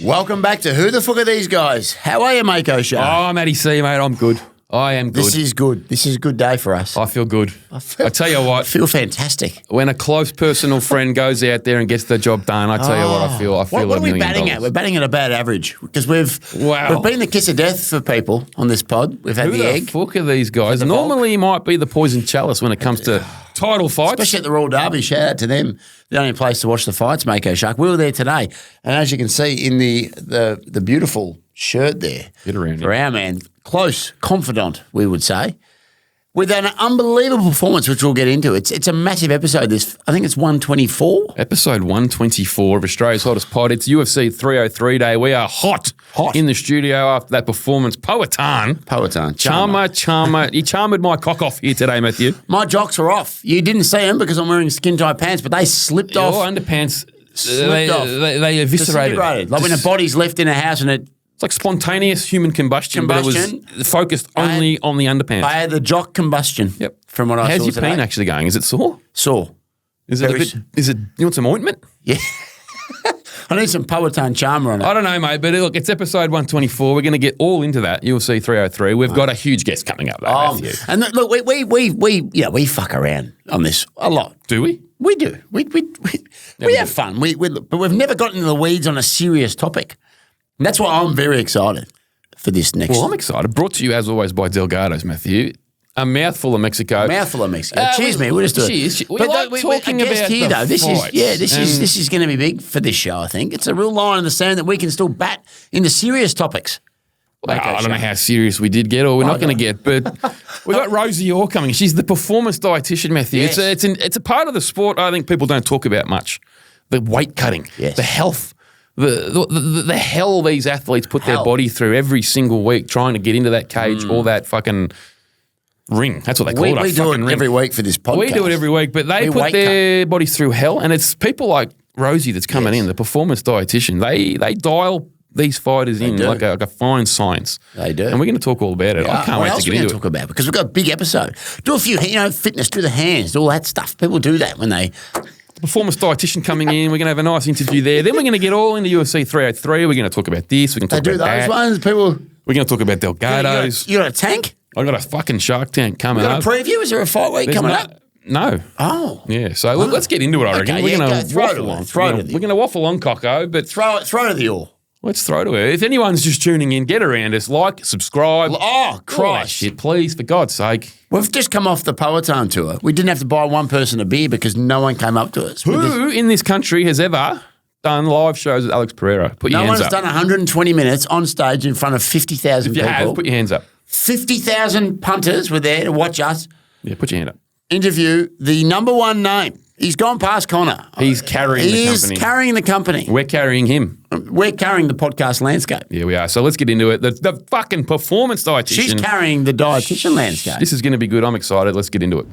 Welcome back to Who the Fook Are These Guys? How are you, Mako Show? Oh, Matty C, mate, I'm good. I am good. This is good. This is a good day for us. I feel good. I tell you I what, feel fantastic. when a close personal friend goes out there and gets the job done, I tell you what, I feel What $1 are we million. batting at? We're batting at a bad average because we've been the kiss of death for people on this pod. We've had Who the egg. Fuck are these guys? Normally might be the poison chalice when it comes to title fights. Especially at the Royal Derby. Shout out to them. The only place to watch the fights, Mako Shark. We were there today. And as you can see in the beautiful shirt there, Get around for our man, close confidant, we would say, with an unbelievable performance, which we'll get into. It's a massive episode. I think it's 124. Episode 124 of Australia's Hottest Pod. It's UFC 303 day. We are hot in the studio after that performance. Poetan. Charmer. He charmed my cock off here today, Matthew. My jocks are off. You didn't see them because I'm wearing skin-tight pants, but they slipped off. Your underpants, Off. they eviscerated. Like when a body's left in a house and it... It's like spontaneous human combustion, but it was focused only on the underpants. I had the jock combustion. Yep. From what I saw How's your today. pain actually going? Is it sore? Sore. Is it a bit? Is it? You want some ointment? Yeah. I need some Poetan Charmer on it. I don't know, mate, but look, it's episode 124. We're going to get all into that. UFC 303. We've got a huge guest coming up, though, Matthew. And look, we fuck around on this a lot. Do we? We do. We have fun. But we've never gotten into the weeds on a serious topic. And that's why I'm very excited for this next. Well, I'm excited. Brought to you, as always, by Delgado's, Matthew. A mouthful of Mexico. Cheers, me. We'll just do it. Cheers. But like talking about here, the though. This fights. is going to be big for this show. I think it's a real line in the sand that we can still bat into serious topics. Well, I don't know how serious we did get or we're not going to get, but we've got Rosie Orr coming. She's the performance dietitian, Matthew. Yes. It's a part of the sport I think people don't talk about much. The weight cutting, the health, the hell these athletes put their body through every single week trying to get into that cage or that fucking ring. That's what they call it. We do it every week for this podcast. We do it every week, but they put their bodies through hell, and it's people like Rosie that's coming in, the performance dietitian. They dial these fighters in like a fine science. They do. And we're going to talk all about it. I can't wait to get into it. Talk about because we've got a big episode. Do a few, fitness, do the hands, do all that stuff. People do that when they... Performance dietitian coming in. We're going to have a nice interview there. Then we're going to get all into UFC 303. We're going to talk about this. We're going to talk about that. Ones, people... We're going to talk about Delgado's. You got a tank? I got a fucking Shark Tank coming up. You got a preview? Is there a fight week coming up? No. Oh. Yeah, so let's get into it, I reckon. We're going to waffle on. We're going to waffle on, Cocko, but... Throw to the Orr. Let's throw to her. If anyone's just tuning in, get around us, like, subscribe. Oh, Christ. Shit, please, for God's sake. We've just come off the Poetan tour. We didn't have to buy one person a beer because no one came up to us. Who in this country has ever done live shows with Alex Pereira? Put your hands up. No one's done 120 minutes on stage in front of 50,000 people. If you have, put your hands up. 50,000 punters were there to watch us. Yeah, put your hand up. Interview the number one name. He's gone past Connor. He's carrying the company. He is carrying the company. We're carrying him. We're carrying the podcast landscape. Yeah, we are. So let's get into it. The fucking performance dietitian. She's carrying the dietitian landscape. This is going to be good. I'm excited. Let's get into it.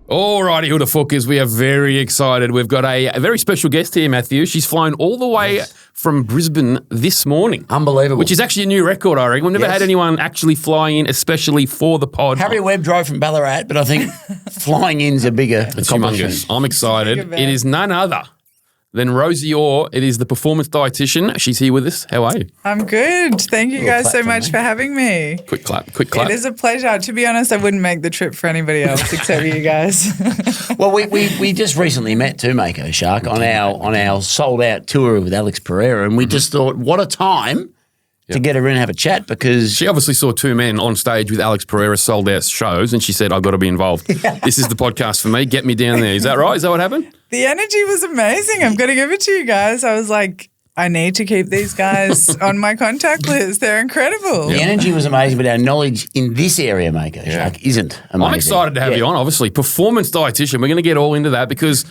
Alrighty, who the fuck is? We are very excited. We've got a very special guest here, Matthew. She's flown all the way from Brisbane this morning. Unbelievable. Which is actually a new record, I reckon. We've never had anyone actually fly in, especially for the pod. Harry Webb drove from Ballarat, but I think flying in's a bigger accomplishment. Humongous. I'm excited. It is none other than Rosie Orr. It is the performance dietitian. She's here with us. How are you? I'm good. Thank you guys so much for having me. Quick clap. Quick clap. It is a pleasure. To be honest, I wouldn't make the trip for anybody else except you guys. Well, we just recently met too, Mako Shark, on our sold out tour with Alex Pereira, and we just thought, what a time to get her in and have a chat because she obviously saw two men on stage with Alex Pereira sold out shows, and she said, "I've got to be involved. This is the podcast for me. Get me down there." Is that right? Is that what happened? The energy was amazing. I'm going to give it to you guys. I was like, I need to keep these guys on my contact list. They're incredible. The energy was amazing, but our knowledge in this area, Mako Shark, isn't amazing. I'm excited to have you on, obviously. Performance dietitian. We're going to get all into that because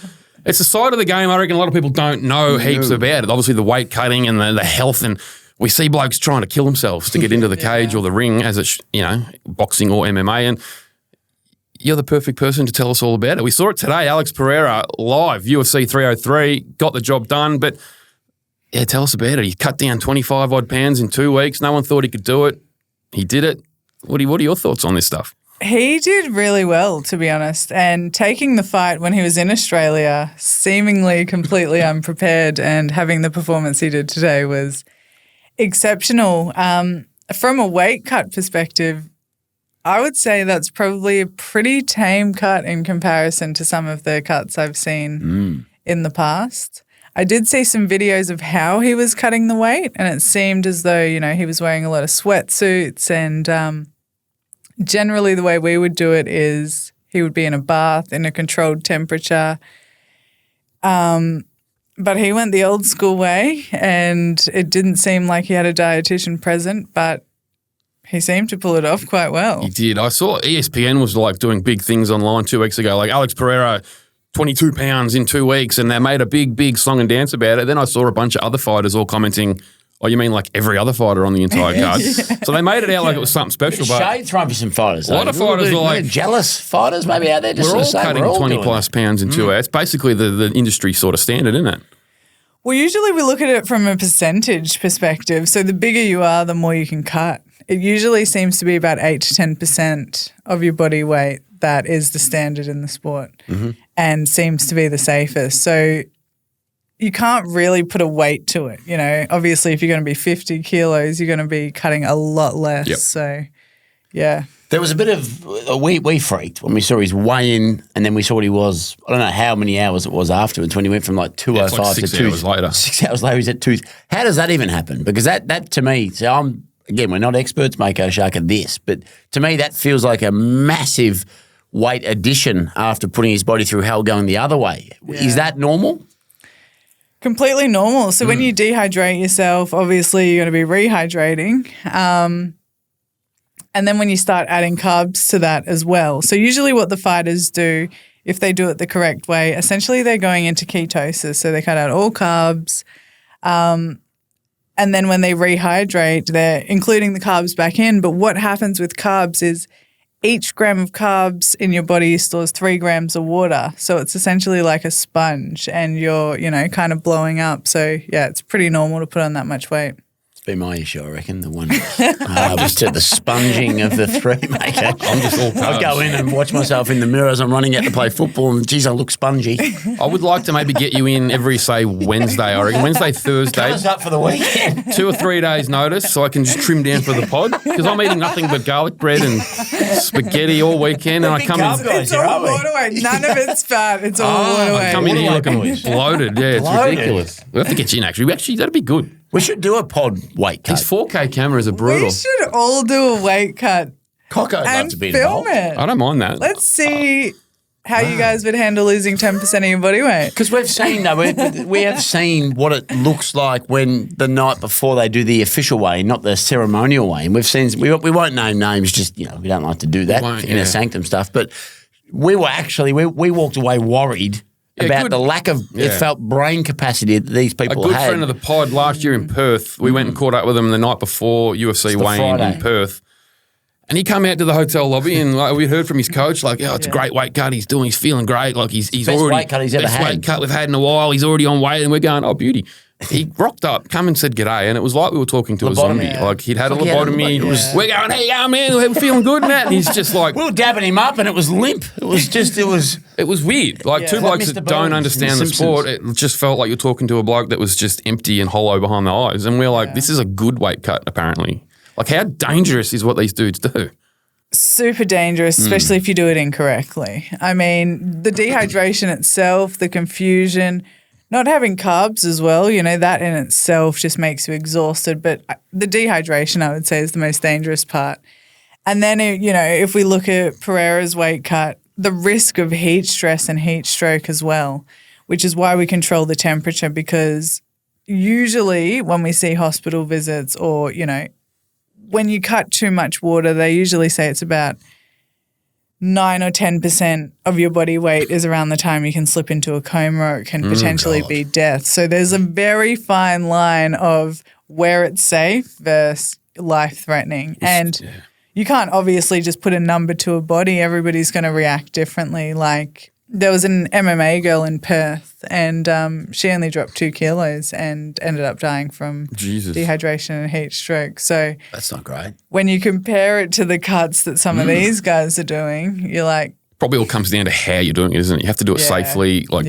it's a side of the game I reckon a lot of people don't know heaps about it. Obviously, the weight cutting and the health, and we see blokes trying to kill themselves to get into the cage or the ring as it's, boxing or MMA, and you're the perfect person to tell us all about it. We saw it today, Alex Pereira, live, UFC 303, got the job done, but yeah, tell us about it. He cut down 25 odd pounds in 2 weeks. No one thought he could do it. He did it. What are your thoughts on this stuff? He did really well, to be honest, and taking the fight when he was in Australia, seemingly completely unprepared, and having the performance he did today was exceptional. From a weight cut perspective, I would say that's probably a pretty tame cut in comparison to some of the cuts I've seen in the past. I did see some videos of how he was cutting the weight, and it seemed as though, he was wearing a lot of sweatsuits, and generally the way we would do it is he would be in a bath in a controlled temperature. But he went the old school way, and it didn't seem like he had a dietitian present, but he seemed to pull it off quite well. He did. I saw ESPN was like doing big things online 2 weeks ago, like Alex Pereira, 22 pounds in 2 weeks, and they made a big song and dance about it. Then I saw a bunch of other fighters all commenting, oh, you mean like every other fighter on the entire card? So they made it out like it was something special. But shade thrown for some fighters. A lot of fighters were like jealous fighters maybe out there. Just we're all sort of cutting 20+ pounds in 2 hours. It's basically the industry sort of standard, isn't it? Well, usually we look at it from a percentage perspective. So the bigger you are, the more you can cut. It usually seems to be about 8 to 10% of your body weight that is the standard in the sport and seems to be the safest. So you can't really put a weight to it. Obviously if you're going to be 50 kilos, you're going to be cutting a lot less. Yep. So, yeah. There was a bit of we freaked when we saw his weigh-in, and then we saw what he was. I don't know how many hours it was afterwards when he went from like 205 like to 6 hours later. 6 hours later, he's at 2. How does that even happen? Because that to me, so again, we're not experts, Mako Shark, at this, but to me that feels like a massive weight addition after putting his body through hell going the other way. Yeah. Is that normal? Completely normal. So when you dehydrate yourself, obviously you're going to be rehydrating. And then when you start adding carbs to that as well. So usually what the fighters do, if they do it the correct way, essentially they're going into ketosis. So they cut out all carbs. And then when they rehydrate, they're including the carbs back in. But what happens with carbs is each gram of carbs in your body stores 3 grams of water. So it's essentially like a sponge, and you're, kind of blowing up. So, yeah, it's pretty normal to put on that much weight. It's been my issue, I reckon, the one was to the sponging of the 3, Mako. I'm just all I go in and watch myself in the mirror as I'm running out to play football, and geez, I look spongy. I would like to maybe get you in every, say, Wednesday, I reckon. Wednesday, Thursday. Cut us up for the weekend. 2 or 3 days notice so I can just trim down for the pod, because I'm eating nothing but garlic bread and spaghetti all weekend, and I come in. It's all water weight. None of it's fat. It's all water weight. I come in here looking bloated. Yeah, it's Bloated. ridiculous. We have to get you in, actually. That'd be good. We should do a pod weight cut. These 4K cameras are brutal. We should all do a weight cut Coco would love and to be film involved. it. I don't mind that. Let's see how you guys would handle losing 10% of your body weight. Because we've seen, we have seen what it looks like when the night before they do the official weigh, not the ceremonial weigh. And we've seen, we won't name names, just, we don't like to do that in a sanctum stuff. But we were actually, we walked away worried about the lack of, it felt, brain capacity that these people had. A good friend of the pod last year in Perth, we went and caught up with him the night before UFC weigh-in in Perth. And he come out to the hotel lobby, and we heard from his coach, it's a great weight cut. He's feeling great. Like he's best already weight cut he's ever had. Best weight cut we've had in a while. He's already on weight, and we're going, oh, beauty. He rocked up, come and said g'day, and it was like we were talking to a zombie. Yeah. Like he'd had a lobotomy. We're going, hey, man, we're feeling good and that. And he's just like, we were dabbing him up, and it was limp. It was weird. Like two blokes that don't understand the sport. It just felt like you're talking to a bloke that was just empty and hollow behind the eyes. And we're like, this is a good weight cut, apparently. Like, how dangerous is what these dudes do? Super dangerous, especially if you do it incorrectly. I mean, the dehydration itself, the confusion, not having carbs as well, that in itself just makes you exhausted. But the dehydration, I would say, is the most dangerous part. And then, if we look at Pereira's weight cut, the risk of heat stress and heat stroke as well, which is why we control the temperature, because usually when we see hospital visits or, when you cut too much water, they usually say it's about 9 or 10% of your body weight is around the time you can slip into a coma, or it can potentially be death. So there's a very fine line of where it's safe versus life-threatening. You can't obviously just put a number to a body. Everybody's going to react differently. Like, There was an MMA girl in Perth, and she only dropped 2 kilos and ended up dying from dehydration and heat stroke. So that's not great. When you compare it to the cuts that some of these guys are doing, you're like, probably all comes down to how you're doing it, isn't it? You have to do it safely. Like,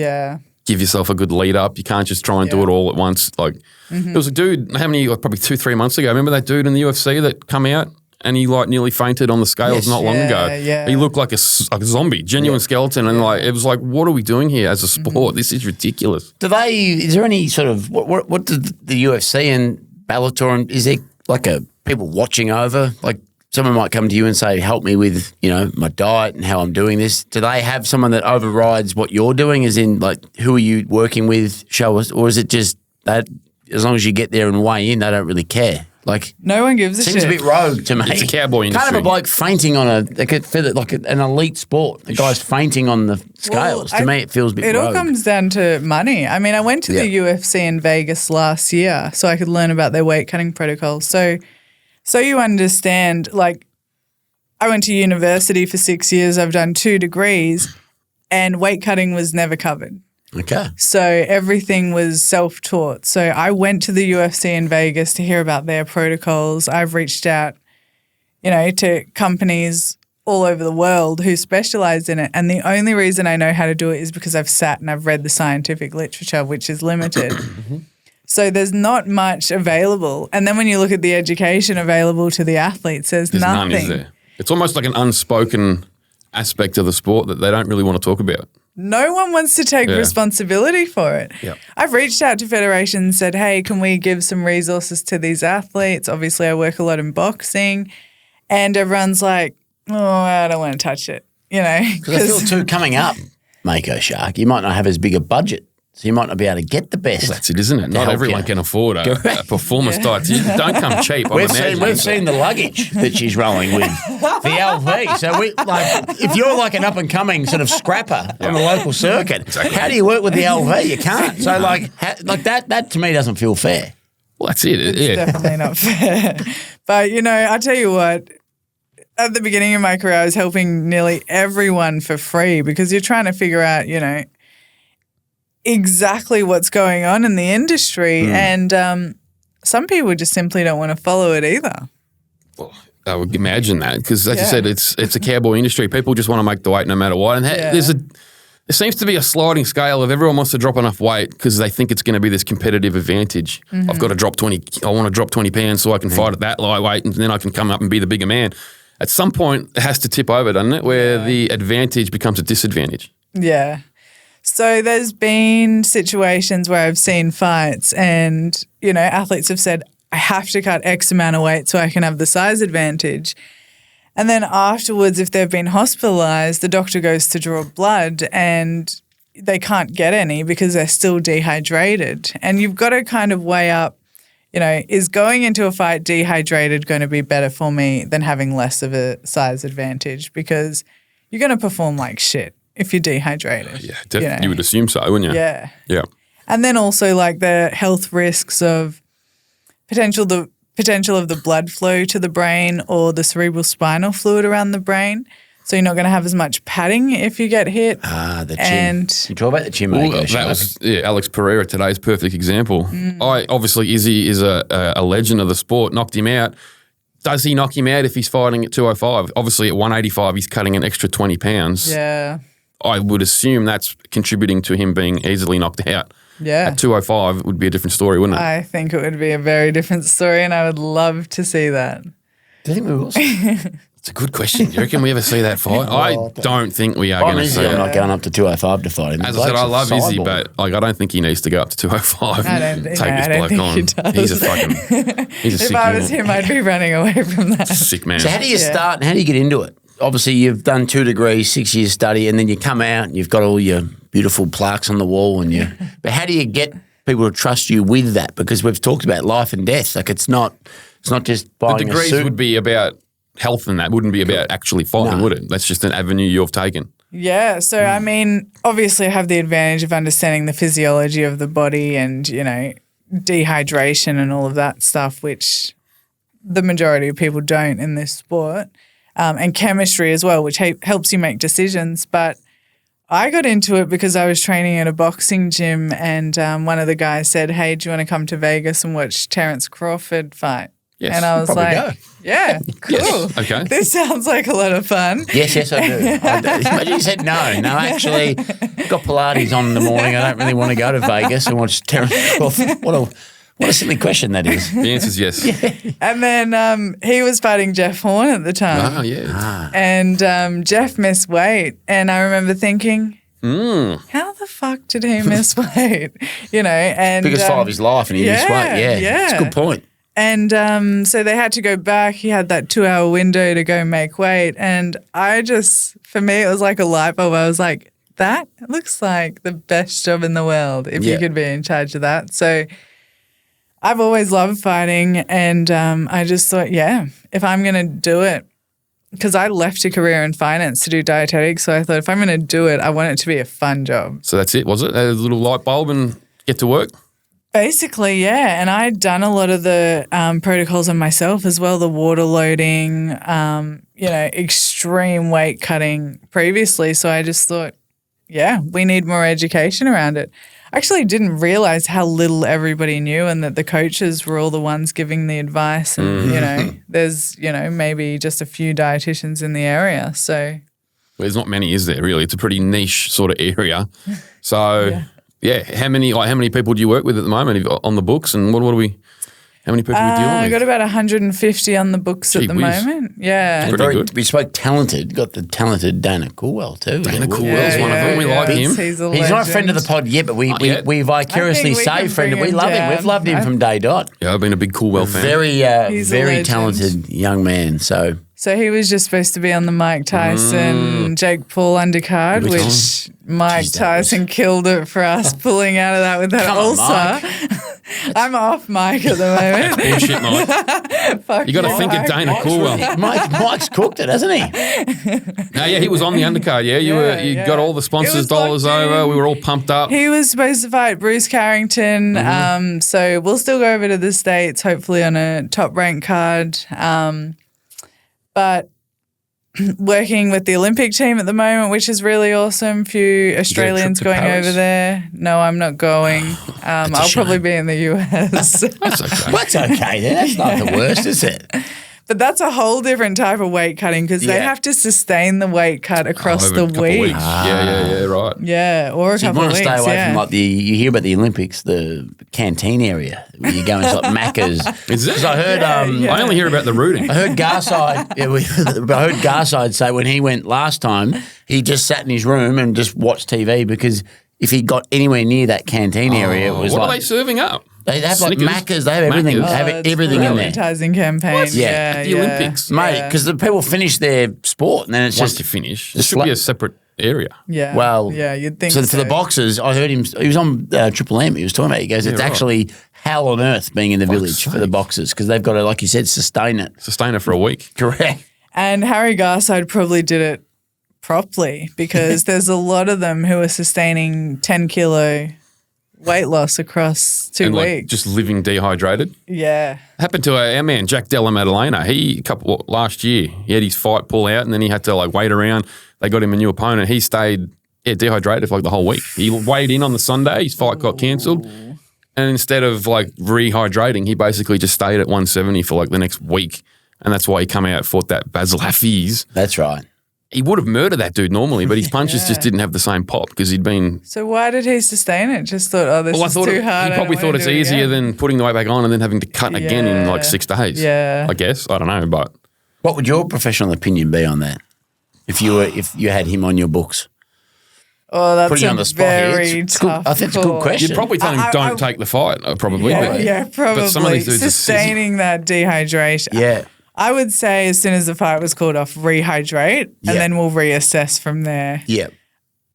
give yourself a good lead up. You can't just try and do it all at once. Like, there was a dude, probably 2-3 months ago. Remember that dude in the UFC that come out? And he like nearly fainted on the scales not long ago. Yeah. He looked like a zombie, genuine skeleton, and like it was like, what are we doing here as a sport? This is ridiculous. Is there any sort of what did the UFC and Bellator, and is there like people watching over? Like someone might come to you and say, help me with my diet and how I'm doing this. Do they have someone that overrides what you're doing? As in, like, who are you working with? Show us, or is it just that as long as you get there and weigh in, they don't really care? Like, no one gives a shit. Seems a bit rogue to me. It's a cowboy industry. Kind of a bloke fainting on an elite sport. The guy's fainting on the scales. To me, it feels a bit rogue. It all comes down to money. I mean, I went to the UFC in Vegas last year so I could learn about their weight cutting protocols. So you understand, like, I went to university for 6 years. I've done 2 degrees, and weight cutting was never covered. Okay. So everything was self-taught. So I went to the UFC in Vegas to hear about their protocols. I've reached out, to companies all over the world who specialize in it. And the only reason I know how to do it is because I've sat and I've read the scientific literature, which is limited. So there's not much available. And then when you look at the education available to the athletes, there's nothing. None, is there? It's almost like an unspoken aspect of the sport that they don't really want to talk about. No one wants to take responsibility for it. Yep. I've reached out to federations and said, hey, can we give some resources to these athletes? Obviously, I work a lot in boxing. And everyone's like, oh, I don't want to touch it, Because I feel too, coming up, Mako Shark, you might not have as big a budget. So you might not be able to get the best. Well, that's it, isn't it? Not everyone can afford a performance dietitian. Don't come cheap. We've seen the luggage that she's rolling with, the LV. So if you're like an up and coming sort of scrapper on the local circuit, how do you work with the LV? You can't. So like that to me doesn't feel fair. Well, that's it. It's definitely not fair. But I tell you what. At the beginning of my career, I was helping nearly everyone for free because you're trying to figure out, exactly what's going on in the industry. And some people just simply don't want to follow it either. Well, I would imagine that because, as you said, it's a cowboy industry. People just want to make the weight no matter what. And there seems to be a sliding scale of everyone wants to drop enough weight because they think it's going to be this competitive advantage. I've got to drop 20. I want to drop 20 pounds so I can fight at that light weight and then I can come up and be the bigger man. At some point, it has to tip over, doesn't it, where the advantage becomes a disadvantage. Yeah. So there's been situations where I've seen fights and, athletes have said, I have to cut X amount of weight so I can have the size advantage. And then afterwards, if they've been hospitalized, the doctor goes to draw blood and they can't get any because they're still dehydrated. And you've got to kind of weigh up, is going into a fight dehydrated going to be better for me than having less of a size advantage? Because you're going to perform like shit if you're dehydrated. Yeah, definitely. You would assume so, wouldn't you? Yeah. Yeah. And then also like the health risks of potential of the blood flow to the brain or the cerebral spinal fluid around the brain. So you're not going to have as much padding if you get hit. The chin. You talk about the chin, mate. That was Alex Pereira, today's perfect example. Obviously, Izzy is a legend of the sport, knocked him out. Does he knock him out if he's fighting at 205? Obviously, at 185, he's cutting an extra 20 pounds. Yeah. I would assume that's contributing to him being easily knocked out. Yeah. At 205, it would be a different story, wouldn't it? I think it would be a very different story, and I would love to see that. Do you think we will see? It's a good question. Do you reckon we ever see that fight? I don't think we are going to see it. I'm not going up to 205 to fight him. As I said, I love Izzy, but I don't think he needs to go up to 205 and take this bloke on. He's a sick If I was him, I'd be running away from that. Sick man. So how do you start and how do you get into it? Obviously, you've done 2 degrees, 6 years study, and then you come out and you've got all your beautiful plaques on the wall. But how do you get people to trust you with that? Because we've talked about life and death. Like it's not just buying a suit. The degrees would be about health and that wouldn't be about actually fighting, would it? That's just an avenue you've taken. Yeah. So, I mean, obviously I have the advantage of understanding the physiology of the body and, dehydration and all of that stuff, which the majority of people don't in this sport, and chemistry as well, which helps you make decisions. But I got into it because I was training at a boxing gym and one of the guys said, hey, do you want to come to Vegas and watch Terence Crawford fight? Yes, and I was like, go. yeah, cool. Yes, okay. This sounds like a lot of fun. Yes, I do. Imagine you said no. Actually, I've got Pilates on in the morning. I don't really want to go to Vegas and watch Terence Crawford. What a silly question that is. The answer is yes. And then he was fighting Jeff Horn at the time. Oh, yeah. And Jeff missed weight. And I remember thinking, how the fuck did he miss weight? And Biggest fight of his life and he missed weight. Yeah, it's a good point. And so they had to go back. He had that 2-hour window to go make weight. And for me, it was like a light bulb. I was like, that looks like the best job in the world if you could be in charge of that. So I've always loved fighting. And I just thought, if I'm going to do it, because I left a career in finance to do dietetics. So I thought if I'm going to do it, I want it to be a fun job. So that's it, was it? A little light bulb and get to work? Basically, yeah. And I'd done a lot of the protocols on myself as well, the water loading, extreme weight cutting previously. So I just thought, we need more education around it. I actually didn't realize how little everybody knew and that the coaches were all the ones giving the advice. And, there's, maybe just a few dietitians in the area. So there's not many, is there, really? It's a pretty niche sort of area. So... Yeah, how many people do you work with at the moment on the books, and how many people are you dealing with? I got about 150 on the books at the moment. Yeah, pretty good. We spoke talented. Got the talented Dana Coolwell too. Dana Coolwell's one of them. We like him. He's not a friend of the pod yet, but we vicariously say friend. We love him. We've loved him from day dot. Yeah, I've been a big Coolwell fan. Very talented young man. So he was just supposed to be on the Mike Tyson, Jake Paul undercard, which Mike Tyson killed it for us pulling out of that with that ulcer. I'm off Mike at the moment. Bullshit, Mike. You got to think of Dana Coolwell. Mike's cooked it, hasn't he? No, he was on the undercard. Yeah, you got all the sponsors' dollars over. We were all pumped up. He was supposed to fight Bruce Carrington. So we'll still go over to the States, hopefully on a top ranked card. But working with the Olympic team at the moment, which is really awesome. Few Australians going over there. No, I'm not going. I'll probably be in the US. That's okay. What's okay then? That's not the worst, is it? But that's a whole different type of weight cutting because they have to sustain the weight cut across the week. Yeah, right. Yeah, or a couple of weeks. You want to stay away from you hear about the Olympics, the canteen area where you go into Macca's. Is it? I heard. I only hear about the rooting. I heard Garside. I heard Garside say when he went last time, he just sat in his room and just watched TV because if he got anywhere near that canteen area, it was what are they serving up? They have like Macca's. They have everything. They have everything in there. Advertising campaign. Yeah, at the Olympics, mate. Because the people finish their sport and then it's once you finish, there should be a separate area. Yeah. Well, you'd think so. For the boxers, I heard him. He was on Triple M. He was talking about. He goes, it's actually hell on earth being in the village for the boxers because they've got to, like you said, sustain it for a week. Correct. And Harry Garside probably did it properly because there's a lot of them who are sustaining 10 kilo weight loss across 2 weeks. Just living dehydrated. Yeah. Happened to our man, Jack Della Maddalena. Last year, he had his fight pull out and then he had to wait around. They got him a new opponent. He stayed dehydrated for the whole week. He weighed in on the Sunday. His fight got cancelled. And instead of rehydrating, he basically just stayed at 170 for the next week. And that's why he come out and fought that Basil Hafiz. That's right. He would have murdered that dude normally, but his punches just didn't have the same pop because he'd been... So why did he sustain it? Just thought, this is too hard. He probably thought it's easier than putting the weight back on and then having to cut again in 6 days. Yeah. I guess. I don't know, but... What would your professional opinion be on that if you had him on your books? Oh, that's Putting you on the spot very tough. I think it's a good question. You'd probably tell him don't take the fight, probably. Yeah, probably. But some of these dudes sustaining that dehydration. Yeah. I would say as soon as the fight was called off, rehydrate, and then we'll reassess from there. Yeah.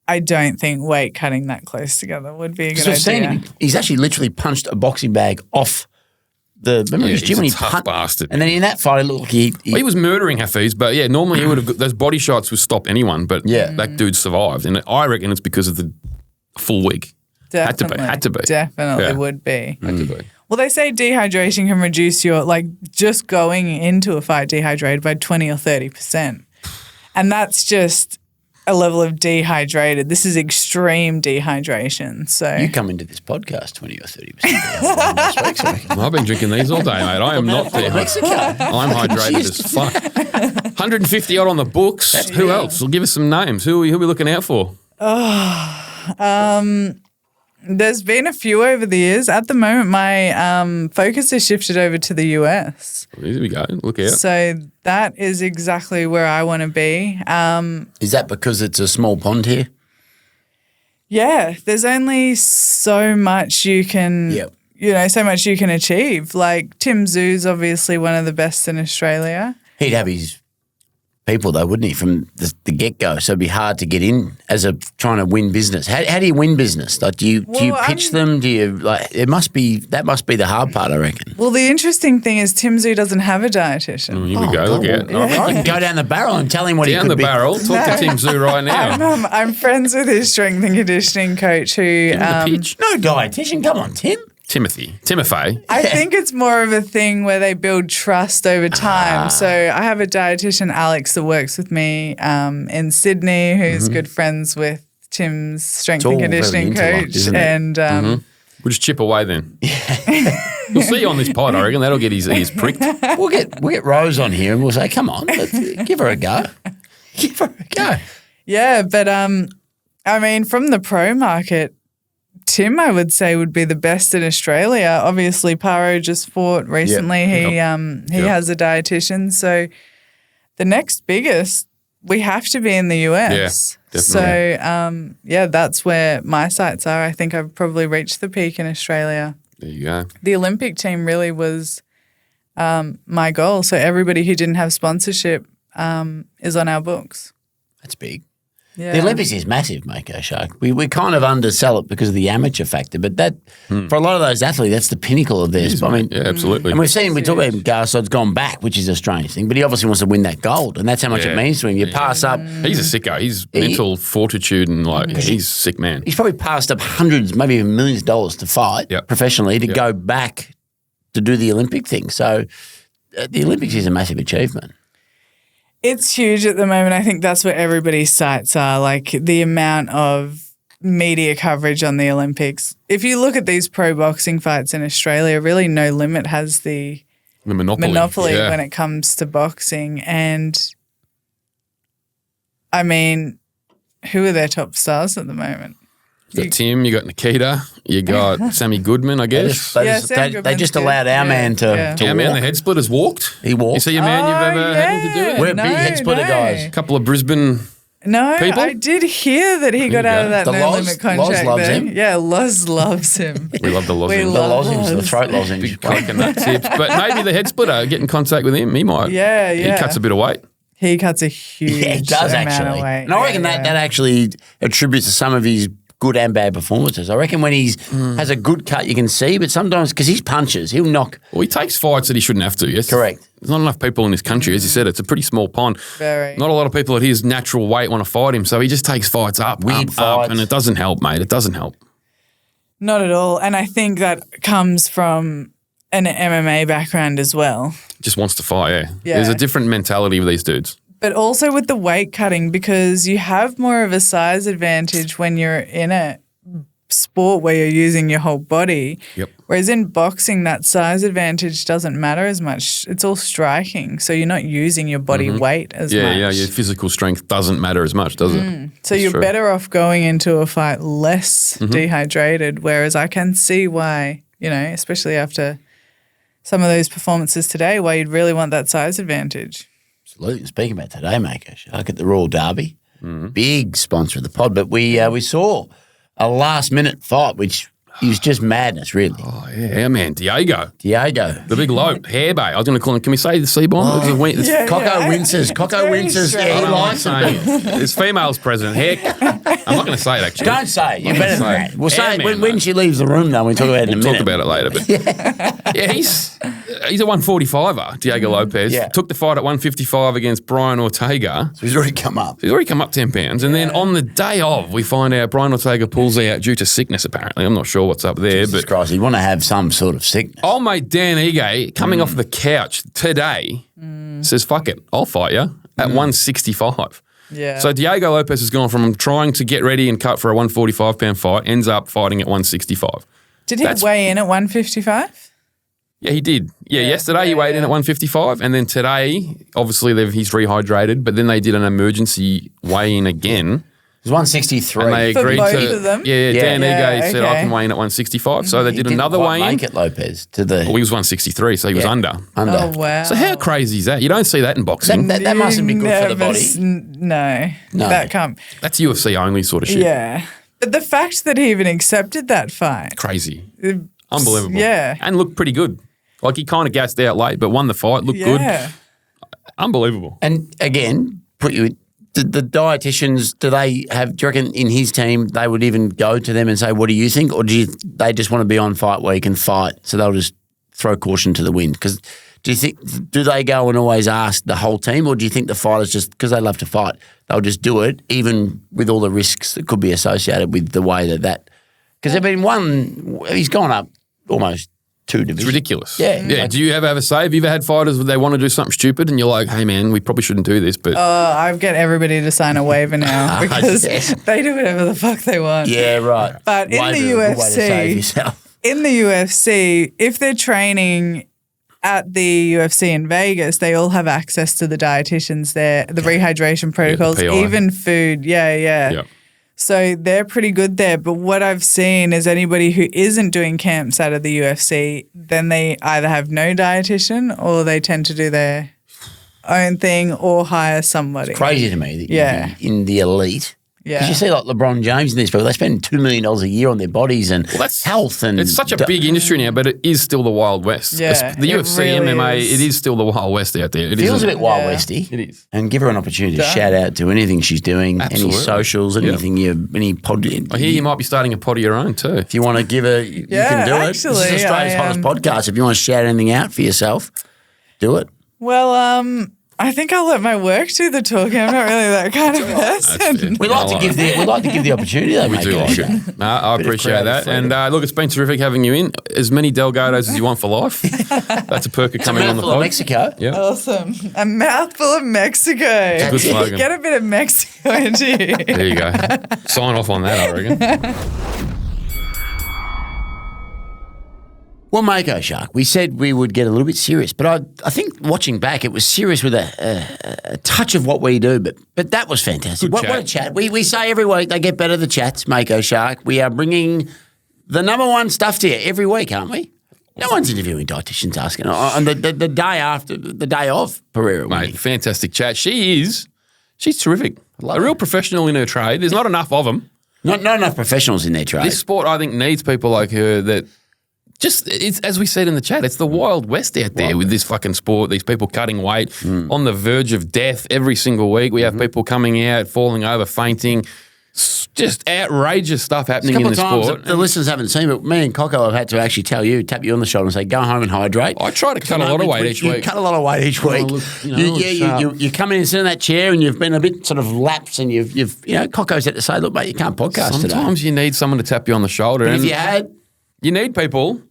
I don't think weight cutting that close together would be a good idea. He's actually literally punched a boxing bag off the. Remember his gym when he tough bastard. And then in that fight, look, he was murdering Hafiz, but normally he would have. Those body shots would stop anyone, but that dude survived, and I reckon it's because of the full week. Definitely. Had to be. Definitely would be. Had to be. Well, they say dehydration can reduce your, just going into a fight dehydrated by 20 or 30%. And that's just a level of dehydrated. This is extreme dehydration. So You come into this podcast 20 or 30% last week, so I reckon. I've been drinking these all day, mate. I am not there. I'm hydrated as fuck. 150 odd on the books. Who else? Well, give us some names. Who are we looking out for? there's been a few over the years. At the moment, my focus has shifted over to the US. Here we go. Look out. So that is exactly where I want to be. Is that because it's a small pond here? Yeah, there's only so much you can, so much you can achieve. Like Tim Zoo's obviously one of the best in Australia. He'd have his people though, wouldn't he, from the get-go? So it'd be hard to get in as a trying to win business. How do you win business? Like, do you pitch them? Do you that must be the hard part, I reckon. Well, the interesting thing is Tim Zoo doesn't have a dietitian. Here we go. Look out. I can go down the barrel and tell him what he could be. Down the barrel. Talk to Tim Zoo right now. I'm friends with his strength and conditioning coach who. Give him the pitch. No dietitian. Come on, Tim. Timothy. I think it's more of a thing where they build trust over time. So I have a dietitian, Alex, that works with me in Sydney, who's good friends with Tim's strength and conditioning coach. And we'll just chip away then. We'll see you on this pod, I reckon. That'll get his ears pricked. We'll get Rose on here and we'll say, come on, give her a go. Give her a go. Yeah, but I mean, from the pro market, Tim, I would say, would be the best in Australia. Obviously, Paro just fought recently. He has a dietitian. So the next biggest, we have to be in the US. Yeah, definitely. So, that's where my sights are. I think I've probably reached the peak in Australia. There you go. The Olympic team really was my goal. So everybody who didn't have sponsorship is on our books. That's big. Yeah. The Olympics is massive, Mako Shark. We kind of undersell it because of the amateur factor, but that for a lot of those athletes, that's the pinnacle of theirs. I mean, yeah, absolutely. And we talk about Garsodd's gone back, which is a strange thing, but he obviously wants to win that gold, and that's how much it means to him. You pass up. He's a sicko. He's mental fortitude and he's a sick man. He's probably passed up hundreds, maybe even millions of dollars to fight professionally to go back to do the Olympic thing. So the Olympics is a massive achievement. It's huge at the moment. I think that's where everybody's sights are, like the amount of media coverage on the Olympics. If you look at these pro boxing fights in Australia, really No Limit has the monopoly when it comes to boxing. And, I mean, who are their top stars at the moment? You got Tim, you got Nikita, you got Sammy Goodman, I guess. They just allowed our man to Our man, the head splitter's walked. He walked. You see a man you've ever had anything to do with? We're big head splitter guys. A couple of Brisbane people. I did hear that he got out of that No Limit contract. Loz loves him. Yeah, Loz loves him. We love the lozenge. The lozenge, the throat lozenge. Big coconut tips. But maybe the head splitter, get in contact with him, he might. Yeah. He cuts a bit of weight. He cuts a huge amount of weight. And I reckon that actually attributes to some of his good and bad performances. I reckon when he has a good cut, you can see, but sometimes because he's punches, he'll knock. Well, he takes fights that he shouldn't have to, yes? Correct. There's not enough people in this country, as you said. It's a pretty small pond. Very. Not a lot of people at his natural weight want to fight him, so he just takes fights up, Weird fights. and it doesn't help, mate. It doesn't help. Not at all. And I think that comes from an MMA background as well. Just wants to fight, yeah. There's a different mentality with these dudes. But also with the weight cutting, because you have more of a size advantage when you're in a sport where you're using your whole body. Yep. Whereas in boxing, that size advantage doesn't matter as much. It's all striking. So you're not using your body weight as much. Yeah, your physical strength doesn't matter as much, does it? So you're better off going into a fight less dehydrated, whereas I can see why, especially after some of those performances today, why you'd really want that size advantage. Absolutely. Speaking about today, Mako Shark at the Royal Derby, big sponsor of the pod, but we saw a last-minute fight, which is just madness, really. Oh, yeah, man. Diego. The big lope. Hair Bay. I was going to call him, can we say the C-bomb? Coco Winces. Coco Winces. Yeah, he likes it. There's females present. I'm not going to say it, actually. Don't say it. You're better than that. We'll say it when she leaves the room, though. We'll talk about it in a minute. We'll talk about it later. But yeah, he's a 145er, Diego Lopez. Yeah. Took the fight at 155 against Brian Ortega. So he's already come up. 10 pounds. And then on the day of, we find out Brian Ortega pulls out due to sickness, apparently. I'm not sure what's up there. Jesus Christ, you want to have some sort of sickness. Old mate Dan Ige, coming off the couch today, says, fuck it, I'll fight you at 165. Yeah. So Diego Lopez has gone from trying to get ready and cut for a 145-pound fight, ends up fighting at 165. Did he weigh in at 155? Yeah, he did. Yeah, yesterday he weighed in at 155, and then today, obviously, he's rehydrated, but then they did an emergency weigh-in again. It was 163. And they For agreed both to. of them? Yeah, Dan Ige said, I okay. can weigh in at 165. So they did another Didn't weigh-in. quite make it, Lopez, to the... Well, he was 163, so he was under. Oh, wow. So how crazy is that? You don't see that in boxing. That mustn't be good for the Never body. No, that can't. That's UFC only sort of shit. Yeah. But the fact that he even accepted that fight. Crazy. Unbelievable. Yeah. And looked pretty good. Like he kind of gassed out late, but won the fight, looked good. Unbelievable. And again, the dietitians, do you reckon in his team they would even go to them and say, what do you think? Or they just want to be on fight week and fight, so they'll just throw caution to the wind? Because do they go and always ask the whole team, or do you think the fighters just, because they love to fight, they'll just do it even with all the risks that could be associated with the way that because he's gone up almost 2 divisions. It's ridiculous. Yeah. Do you ever have a say? Have you ever had fighters where they want to do something stupid and you're like, hey, man, we probably shouldn't do this, but... I get everybody to sign a waiver now because they do whatever the fuck they want. Yeah, right. But in the UFC, if they're training at the UFC in Vegas, they all have access to the dietitians there, the rehydration protocols, PI. even food. Yeah. So they're pretty good there. But what I've seen is anybody who isn't doing camps out of the UFC, then they either have no dietitian or they tend to do their own thing or hire somebody. It's crazy to me that you're in the elite. Because you see like LeBron James and these people, they spend $2 million a year on their bodies and health. And it's such a big industry now, but it is still the Wild West. Yeah, the UFC, really MMA, is. it is still the Wild West out there. It feels a bit Wild Westy. It is. And give her an opportunity to shout out to anything she's doing, Absolutely. any socials, anything, any pod. I hear you might be starting a pod of your own too. If you want to give her, you can do it. This is Australia's hottest podcast. If you want to shout anything out for yourself, do it. Well, I think I'll let my work do the talking. I'm not really that kind of person. We like to give the opportunity. Though, We do like it. No, I appreciate that. And look, it's been terrific having you in. As many Delgados as you want for life. That's a perk of coming on the pod. Mexico. Yeah. Awesome. A mouthful of Mexico. It's a good slogan. Get a bit of Mexico into you. There you go. Sign off on that, I reckon. Well, Mako Shark, we said we would get a little bit serious, but I think watching back, it was serious with a touch of what we do, but that was fantastic. What a chat. We say every week they get better, the chats, Mako Shark. We are bringing the number one stuff to you every week, aren't we? No one's interviewing dietitians asking on the day of Pereira winning. Mate, fantastic chat. She's terrific. A real professional in her trade. There's not enough of them. Not enough professionals in their trade. This sport, I think, needs people like her that it's as we said in the chat, it's the Wild West out there with this fucking sport, these people cutting weight on the verge of death every single week. We have people coming out, falling over, fainting. Just outrageous stuff happening in the sport. The listeners haven't seen, but me and Coco have had to actually tap you on the shoulder and say, go home and hydrate. I try to cut a lot of weight each week. You cut a lot of weight each week. You come in and sit in that chair and you've been a bit sort of lapsed and you've Coco's had to say, look, mate, you can't podcast today. Sometimes you need someone to tap you on the shoulder. But if you need people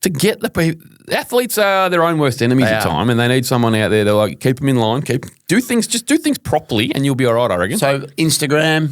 to get the people. Athletes are their own worst enemies at time, and they need someone out there to like keep them in line, do things properly, and you'll be all right, I reckon. So Instagram,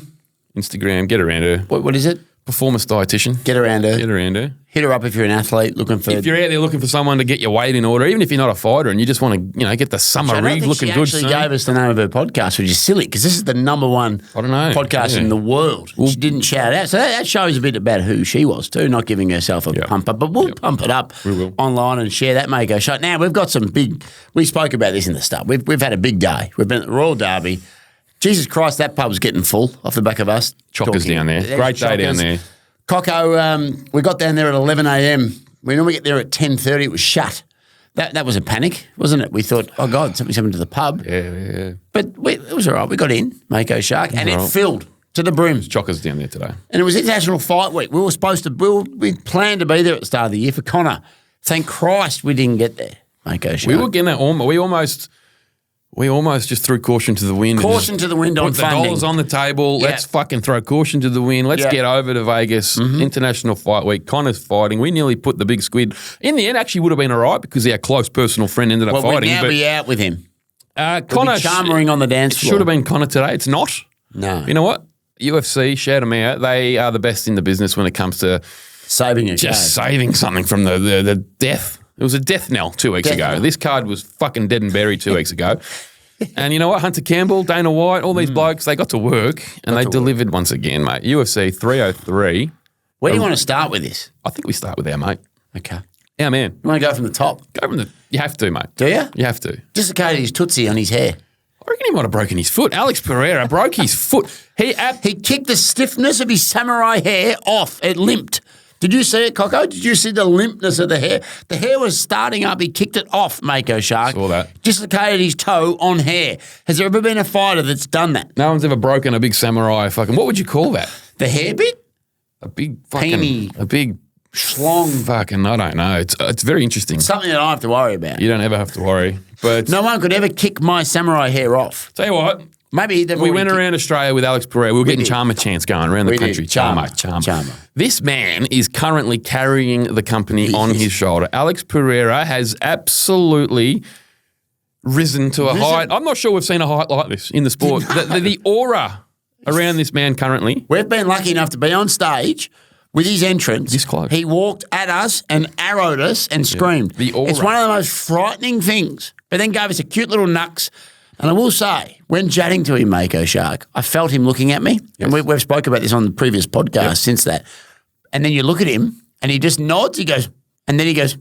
get around her. What is it? Performance Dietitian. Get around her. Hit her up if you're an athlete looking for. If you're out there looking for someone to get your weight in order, even if you're not a fighter and you just want to, get the summer rig looking good. She actually gave us the name of her podcast, which is silly because this is the number one podcast in the world. She didn't shout out, so that shows a bit about who she was too, not giving herself a pump up. But we'll pump it up online and share that Mako shot. Now we've got some big. We spoke about this in the start. We've had a big day. We've been at the Royal Derby. Jesus Christ, that pub was getting full off the back of us. Chockers down there. Great day down there. Coco, we got down there at 11 a.m. We normally get there at 10:30. It was shut. That was a panic, wasn't it? We thought, oh, God, something's happened to the pub. Yeah. But it was all right. We got in, Mako Shark, and it filled to the brim. Chockers down there today. And it was International Fight Week. We planned to be there at the start of the year for Connor. Thank Christ we didn't get there, Mako Shark. We were getting we almost just threw caution to the wind. Caution to the wind on funding. Put the dollars on the table. Let's fucking throw caution to the wind. Let's get over to Vegas. International Fight Week. Connor's fighting. We nearly put the big squid. In the end, actually would have been all right because our close personal friend ended up fighting. We'd now be out with him. Connor charmering on the dance floor. Should have been Connor today. It's not. No. You know what? UFC, shout them out. They are the best in the business when it comes to saving saving something from the death. It was a death knell 2 weeks ago. This card was fucking dead and buried 2 weeks ago. And you know what? Hunter Campbell, Dana White, all these blokes, they got to work and they delivered once again, mate. UFC 303. Where do you want to start with this? I think we start with our mate. Okay. Our man. You want to go from the top? You have to, mate. Do you? You have to. Dislocated his tootsie on his hair. I reckon he might have broken his foot. Alex Pereira broke his foot. He kicked the stiffness of his samurai hair off. It limped. Did you see it, Coco? Did you see the limpness of the hair? The hair was starting up. He kicked it off, Mako Shark. Saw that. Dislocated his toe on hair. Has there ever been a fighter that's done that? No one's ever broken a big samurai fucking... What would you call that? The hair bit? A big fucking... Peony. A big... Schlong. Fucking, I don't know. It's very interesting. Something that I don't have to worry about. You don't ever have to worry. But no one could ever kick my samurai hair off. Tell you what... Maybe we went around Australia with Alex Pereira. We were getting Charmer chants going around the country. Charmer. This man is currently carrying the company on his shoulder. Alex Pereira has absolutely risen to a height. I'm not sure we've seen a height like this in the sport. The aura around this man currently. We've been lucky enough to be on stage with his entrance. This close. He walked at us and arrowed us and screamed. The aura. It's one of the most frightening things, but then gave us a cute little nux. And I will say, when chatting to him, Mako Shark, I felt him looking at me. Yes. And we've spoke about this on the previous podcast since that. And then you look at him and he just nods. He goes, and then he goes.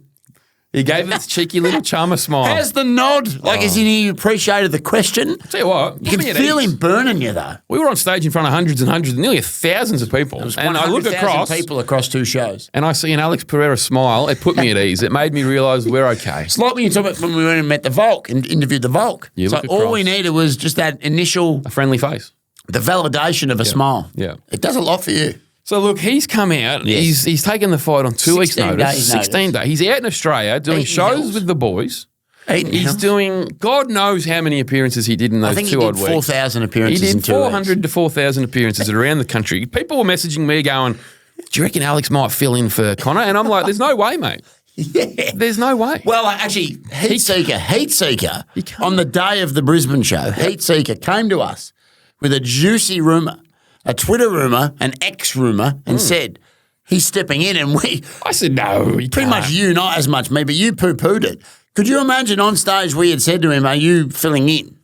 He gave this cheeky little charmer smile. How's the nod? Like, as in he appreciated the question. Tell you what. You can feel him burning you, though. We were on stage in front of hundreds and hundreds, nearly thousands of people. And I look across. People across 2 shows. And I see an Alex Pereira smile. It put me at ease. It made me realise we're okay. It's like when you talk about when we went and met the Volk and interviewed the Volk. So all we needed was just that initial... A friendly face. The validation of a smile. Yeah. It does a lot for you. So, look, he's come out. Yes. He's taken the fight on 2 weeks' notice. 16 days. He's out in Australia doing shows with the boys. He's doing God knows how many appearances he did in those 2 odd weeks. 4,000 appearances in 2 weeks. He did 400 to 4,000 appearances around the country. People were messaging me going, do you reckon Alex might fill in for Connor? And I'm like, there's no way, mate. Yeah. There's no way. Well, actually, Heat Seeker, on the day of the Brisbane show, Heat Seeker came to us with a juicy rumour. A Twitter rumour, an X rumour, and said he's stepping in, and I said no. Pretty much you, not as much me, but you poo-pooed it. Could you imagine on stage we had said to him, "Are you filling in?"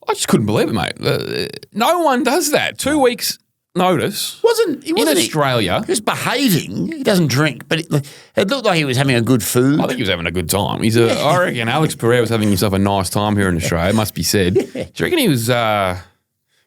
I just couldn't believe it, mate. No one does that. 2 weeks notice. He wasn't in Australia. He was behaving. He doesn't drink, but it looked like he was having a good food. I think he was having a good time. I reckon Alex Pereira was having himself a nice time here in Australia. Must be said. Do you reckon he was?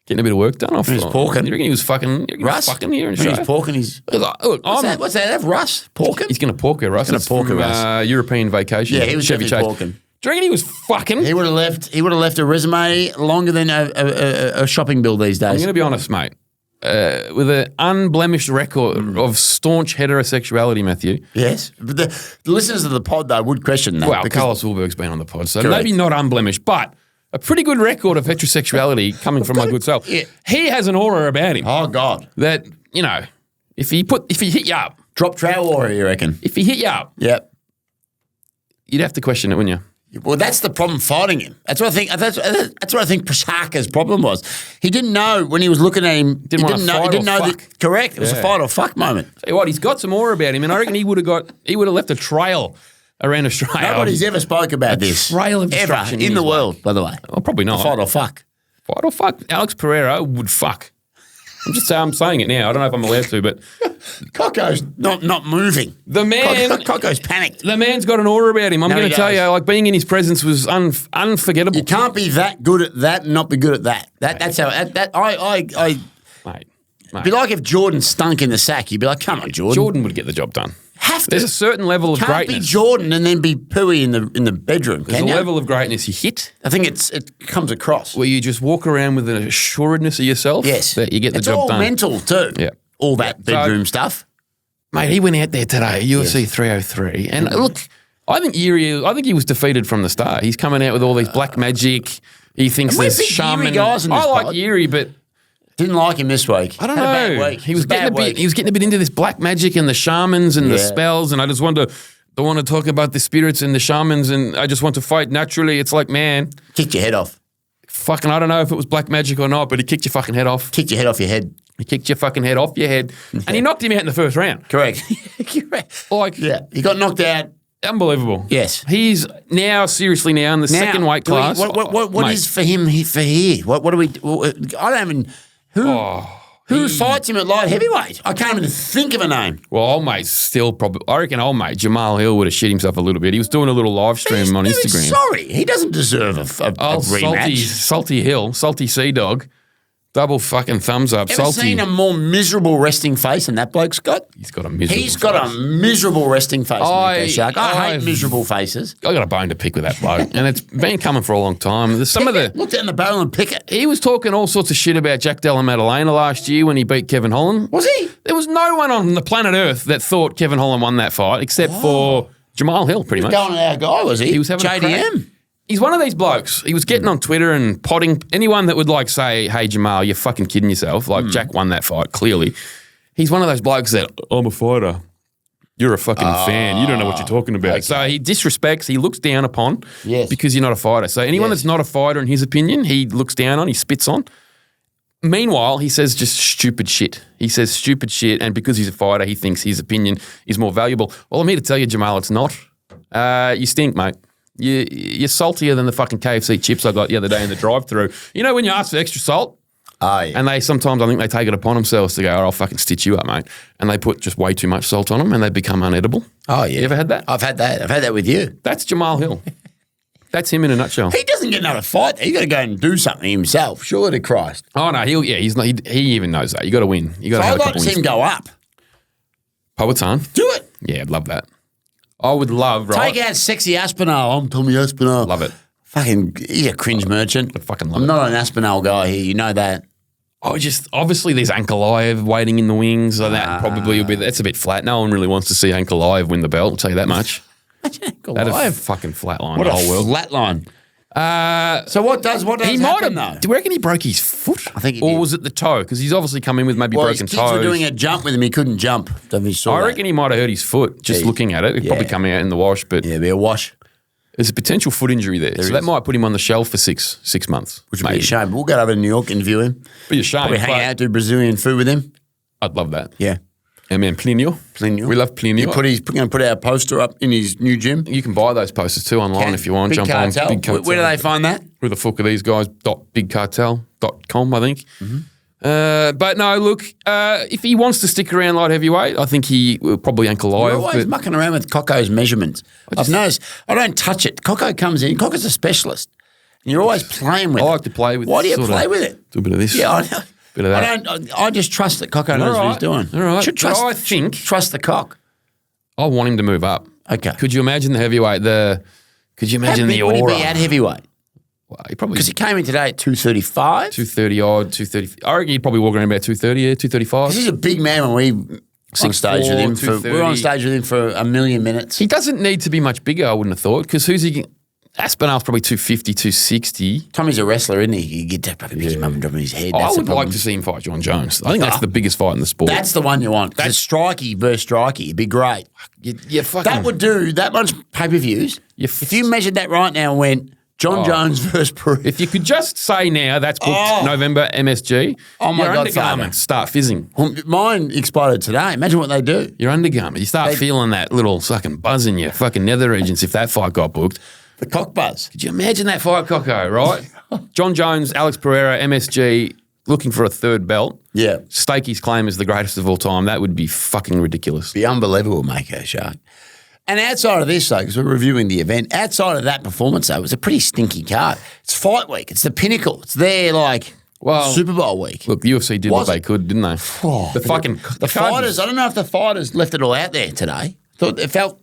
Getting a bit of work done off. He was porking. You reckon he was fucking Russ? Fucking here in Australia? He was porking. What's that? Have Russ porking? He's going to pork her, Russ. He's going to pork her, Russ. European vacation. Yeah, he was Chevy definitely porking. Do you reckon he was fucking? He would have left a resume longer than a shopping bill these days. I'm going to be honest, mate. With an unblemished record of staunch heterosexuality, Matthew. Yes. But the listeners of the pod, though, would question that. Well, Carlos Wilberg's been on the pod, so correct. Maybe not unblemished, but a pretty good record of heterosexuality coming from my good self. Yeah. He has an aura about him. Oh, God. That, you know, if he hit you up. Drop trowel aura, you reckon? If he hit you up. Yep. You'd have to question it, wouldn't you? Well, that's the problem fighting him. That's what I think. That's what I think Prashaka's problem was. He didn't know when he was looking at him. He didn't know. Correct. It was a fight or fuck moment. Tell you what, he's got some aura about him, and I reckon he would have left a trail around Australia. Nobody's ever spoke about this. Trail of ever in the world, by the way. Oh, probably not. Fight or fuck. Fight or fuck. Alex Pereira would fuck. I'm saying it now. I don't know if I'm allowed to, but Coco's not moving. The man, Coco's panicked. The man's got an aura about him. I'm going to tell you, like being in his presence was unforgettable. You can't be that good at that and not be good at that. That's how. Mate. It'd be like if Jordan stunk in the sack. You'd be like, come on, Jordan. Jordan would get the job done. There's a certain level of greatness. Can't be Jordan and then be pooey in the bedroom. There's a level of greatness you hit. I think it comes across where you just walk around with an assuredness of yourself. Yes, that you get the job done. It's all mental too. Yeah, all that bedroom stuff. Mate, he went out there today, UFC 303, and look, I think he was defeated from the start. He's coming out with all these black magic. He thinks there's shaman. Guys in this I like Yuri, but. Didn't like him this week. I don't know. Had a bad week. He was getting a bit into this black magic and the shamans and the spells, and I just wanted to Don't want to talk about the spirits and the shamans, and I just want to fight naturally. It's like, man, Kicked your head off. fucking, I don't know if it was black magic or not, but he kicked your fucking head off. Kicked your head off your head. He kicked your fucking head off your head, and he knocked him out in the first round. Correct. Correct. Like, Yeah. He got knocked out. unbelievable. Yes. He's now, seriously now, in the second weight class. What Mate, is for him for here? What do we? I don't even. Who fights him at light heavyweight? I can't even think of a name. Well, old mate's still probably. I reckon old mate Jamal Hill would have shit himself a little bit. He was doing a little live stream on Instagram. Sorry, he doesn't deserve a rematch. Salty Hill, salty Sea Dog, double fucking thumbs up. Ever Salty. seen a more miserable resting face than that bloke's got? He's got a miserable. He's got a miserable resting face, Nico Shark. I hate I've- miserable faces. I got a bone to pick with that bloke, and it's been coming for a long time. There's some of the. Look down the barrel and pick it. He was talking all sorts of shit about Jack Della Maddalena last year when he beat Kevin Holland. Was he? There was no one on the planet Earth that thought Kevin Holland won that fight except for Jamal Hill, pretty much. Going at our guy, was he? He was having a JDM. crack. He's one of these blokes. He was getting on Twitter and potting anyone that would like say, "Hey Jamal, you're fucking kidding yourself." Like Jack won that fight clearly. He's one of those blokes that I'm a fighter. You're a fucking fan. You don't know what you're talking about. Okay. So he disrespects. He looks down upon. Yes. Because you're not a fighter. So anyone that's not a fighter, in his opinion, he looks down on. He spits on. Meanwhile, he says just stupid shit. He says stupid shit, and because he's a fighter, he thinks his opinion is more valuable. Well, I'm here to tell you, Jamal, it's not. You stink, mate. You're saltier than the fucking KFC chips I got the other day in the drive-thru. You know when you ask for extra salt? Oh, yeah. And they sometimes, I think they take it upon themselves to go, "Oh, I'll fucking stitch you up, mate." And they put just way too much salt on them and they become unedible. Oh, yeah. You ever had that? I've had that. I've had that with you. That's Jamal Hill. That's him in a nutshell. He doesn't get another fight. He's got to go and do something himself. Surely to Christ. Oh, no, he's not. He even knows that. You got to win. You got to So have I'd a like couple to see him wins. go up. Powhatan? Do it. Yeah, I'd love that. I would love, right? Take out sexy Aspinall. I'm Tommy Aspinall. Love it. Fucking, he's a cringe merchant. I fucking love I'm it. not an Aspinall guy here. You know that. Obviously there's Ankalaev waiting in the wings. So that probably will be, that's a bit flat. No one really wants to see Ankalaev win the belt, I'll tell you that much. That'd have fucking flatline What the a whole world. flat line. So what does He might happen, have. though? Do you reckon he broke his foot? I think he Or did. was it the toe? Because he's obviously come in with maybe Well, broken his kids toes. were doing a jump with him. He couldn't jump. Don't you saw I that? reckon he might have hurt his foot just Yeah. looking at it. It'd probably Yeah. come out in the wash, but Yeah, be a wash. there's a potential foot injury there. So that might put him on the shelf for six months. Which would be a shame. We'll go over to New York and interview him. Be a shame. Probably hang but out, do Brazilian food with him. I'd love that. Yeah. And man, Plinio. Plinio. We love Plinio. He's going to put our poster up in his new gym. You can buy those posters too online if you want. Big Jump Cartel. on Big Cartel. Where do they find that? With the Fook Are These Guys .bigcartel.com, I think. But no, look, if he wants to stick around light heavyweight, I think he will probably You're Ankalaev. always But mucking around with Coco's measurements. I've noticed. I don't touch it. Coco comes in. Coco's a specialist. And you're always playing with I it. like to play with. Why do you sort of- play with it? Do a bit of this. Yeah, I know. Bit of that. I just trust that Coco knows what he's doing. All right. Should But trust, I think trust the cock. I want him to move up. Okay. Could you imagine the heavyweight? Could you How imagine big the would he aura? be at heavyweight? Well, he probably Because he came in today at 235. 230 odd, 230. I reckon he'd probably walk around about 230, 235. He's a big man when we on stage with him. 230. We were on stage with him for a million minutes. He doesn't need to be much bigger, I wouldn't have thought, because who's he? Aspinall's probably 250, 260. Tommy's a wrestler, isn't he? You get to fucking pick him up and drop him in his head. I That's the would like problem. to see him fight John Jones. I think that's the biggest fight in the sport. That's the one you want. That's strikey versus strikey. It'd be great. you fucking. That would do that much pay-per-views. If you measured that right now and went John Jones versus Peru. If you could just say now that's booked November MSG, Oh, my your God, undergarments start fizzing. Mine expired today. Imagine what they do. Your undergarment, you start feeling that little fucking buzz in your fucking nether regions if that fight got booked. The cock buzz. Could you imagine that fight, Coco, right? John Jones, Alex Pereira, MSG, looking for a third belt. Yeah. Stake his claim as the greatest of all time. That would be fucking ridiculous. Be unbelievable, Mako Shark. And outside of this, though, because we're reviewing the event, outside of that performance, though, it was a pretty stinky card. It's fight week. It's the pinnacle. It's their, Super Bowl week. Look, the UFC did what they could, didn't they? The The fighters, I don't know if the fighters left it all out there today. Thought it felt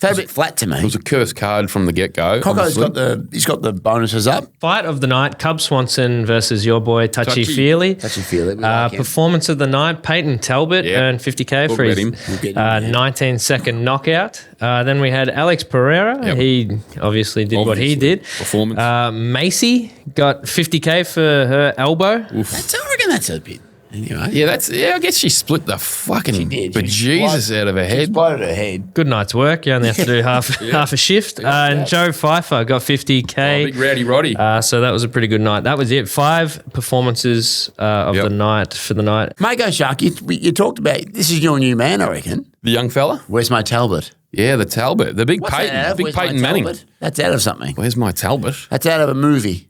a bit flat to me. It was a cursed card from the get-go. Coco's obviously. he's got the bonuses up. Fight of the night, Cub Swanson versus your boy Touchy Feely. Touchy-feely, we like him. Performance of the night, Peyton Talbot earned 50K for his him. 19-second knockout. Then we had Alex Pereira. Yep. He obviously did what he did. Performance. Macy got 50K for her elbow. I reckon that's a bit. Anyway. Yeah, I guess she split the fucking bejesus out of her She head. exploded her head. Good night's work. You only have to do half a shift. And Joe Pfeiffer got 50K. Big rowdy Roddy. So that was a pretty good night. That was it. 5 performances of the night for the night. Mako Shark, you talked about, this is your new man, I reckon. The young fella? Where's my Talbot? Yeah, the Talbot. The big What's that out Peyton. of? Big Where's my Peyton Manning. Talbot? That's out of something. Where's my Talbot? That's out of a movie.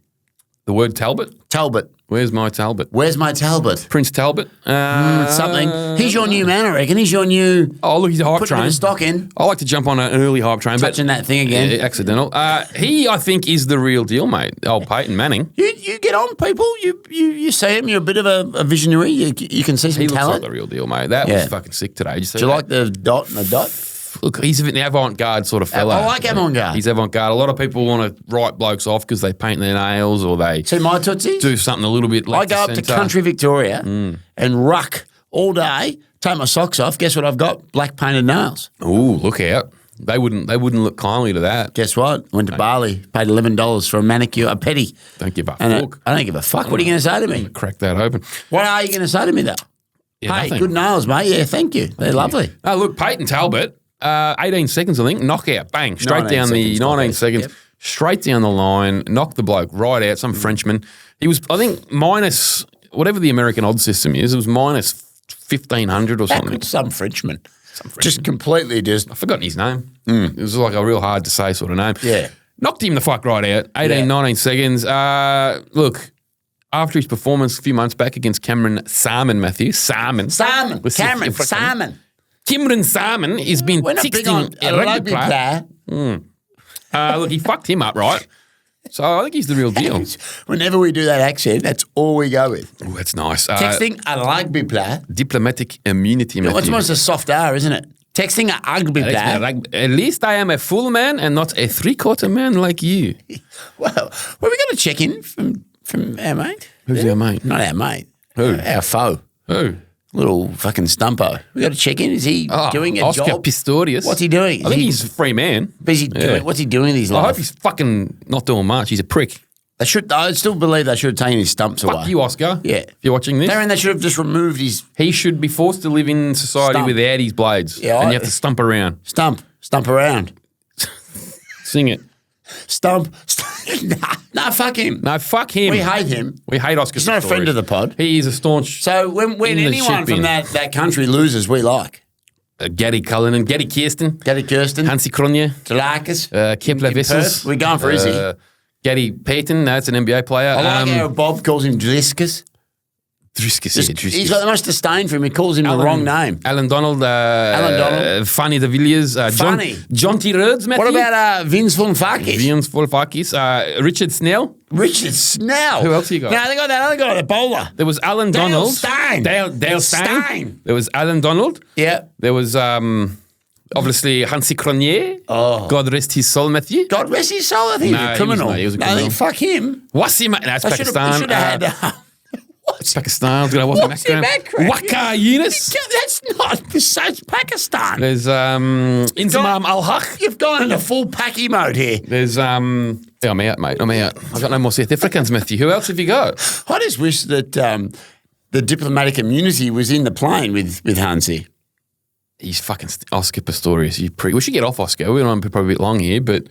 The word Talbot? Talbot. Where's my Talbot? Where's my Talbot? Prince Talbot? Something. He's your new man, I reckon. He's your new... Oh, look, he's a hype Put him in train. a stock in. I like to jump on an early hype train. Touching that thing again. Yeah, accidental. He, I think, is the real deal, mate. Old Peyton Manning. You get on, people. You see him. You're a bit of a visionary. You can see some He looks talent. like the real deal, mate. That was fucking sick today. Did you see Do you that? like the dot and the dot? Look, he's an avant-garde sort of fella. I like avant-garde. He's avant-garde. A lot of people want to write blokes off because they paint their nails or they See my Tootsie? do something a little bit I left go up to country Victoria and ruck all day, take my socks off. Guess what I've got? Black painted nails. Ooh, look out. They wouldn't look kindly to that. Guess what? Went to Bali, paid $11 for a manicure, a pedi. Don't give a And fuck. I don't give a fuck. What are you going to say to me? Crack that open. What are you going to say to me, though? Yeah, Hey, nothing. good nails, mate. Yeah, thank you. They're lovely. Oh, look, Peyton Talbot, 18 seconds, I think, knockout, bang, straight 19 down the seconds, 19 knockout. seconds, Yep. straight down the line, knocked the bloke right out, some Frenchman. He was, I think, minus, whatever the American odds system is, it was minus 1,500 or something. Some Frenchman. Just completely just. I've forgotten his name. It was like a real hard to say sort of name. Yeah. Knocked him the fuck right out, 18, Yeah. 19 seconds. Look, after his performance a few months back against Cameron Salmon, Matthew, Salmon. Salmon. Was Cameron. freaking- Salmon. Cameron Salmon has been We're not big texting on a rugby player. Look, he fucked him up, right? So I think he's the real deal. Whenever we do that accent, that's all we go with. Oh, that's nice. Texting a rugby player. Diplomatic immunity, It's Matthew. almost a soft R, isn't it? Texting a rugby player. At least I am a full man and not a three-quarter man like you. Well, we got a check in from our mate. Who's our mate? Not our mate. Who? Our foe. Who? Little fucking stumpo. We got to check in. Is he doing a Oscar job? Pistorius. What's he doing? I think he's a free man. busy doing. What's he doing in his I life? hope he's fucking not doing much. He's a prick. I still believe they should have taken his stumps away. Fuck you, Oscar. Yeah. If you're watching this, They reckon they should have just removed his he should be forced to live in society Stump. without his blades. Yeah, and I- you have to stump around. stump around. Sing it. Stump. Nah, fuck him. No, fuck him. We hate him. We hate Oscar. He's not a friend Pistorius. of the pod. He is a staunch So when In the anyone shit from bin. that country loses, we like. Gary Cullinan, Gary Kirsten, Gary Kirsten, Hansi Cronje, Talakis. Kepler in Vessels. Perth. We're going for Izzy. Gary Payton, that's an NBA player. I like how Bob calls him Driscus. Driscus, He's got the most disdain for him. He calls him the wrong name. Alan Donald. Donald. Fanny de Villiers. Funny. John T. Rhodes, Matthew. What about Vince Varoufakis? Vince Varoufakis. Richard Snell. Richard Snell. Who else you got? No, they got that other guy, the bowler. There was Alan Dale Donald. Stein. Dale Stein. Stein. There was Alan Donald. Yeah. There was obviously Hansi Cronje. Oh. God rest his soul, Matthew. God rest his soul. I think No, he's a he was criminal. not. He was a No, criminal. fuck him. Wasim. That's They should Pakistan. have had. What's Pakistan's got What's Wasim in background? Waka Yunus. That's not besides Pakistan. There's Inzamam Al Haq. You've gone into full packy mode here. There's yeah, I'm out, mate. I'm out. I've got no more South Africans, Matthew. Who else have you got? I just wish that the diplomatic immunity was in the plane with Hansi. He's fucking Oscar Pistorius. We should get off Oscar. We're on probably a bit long here, but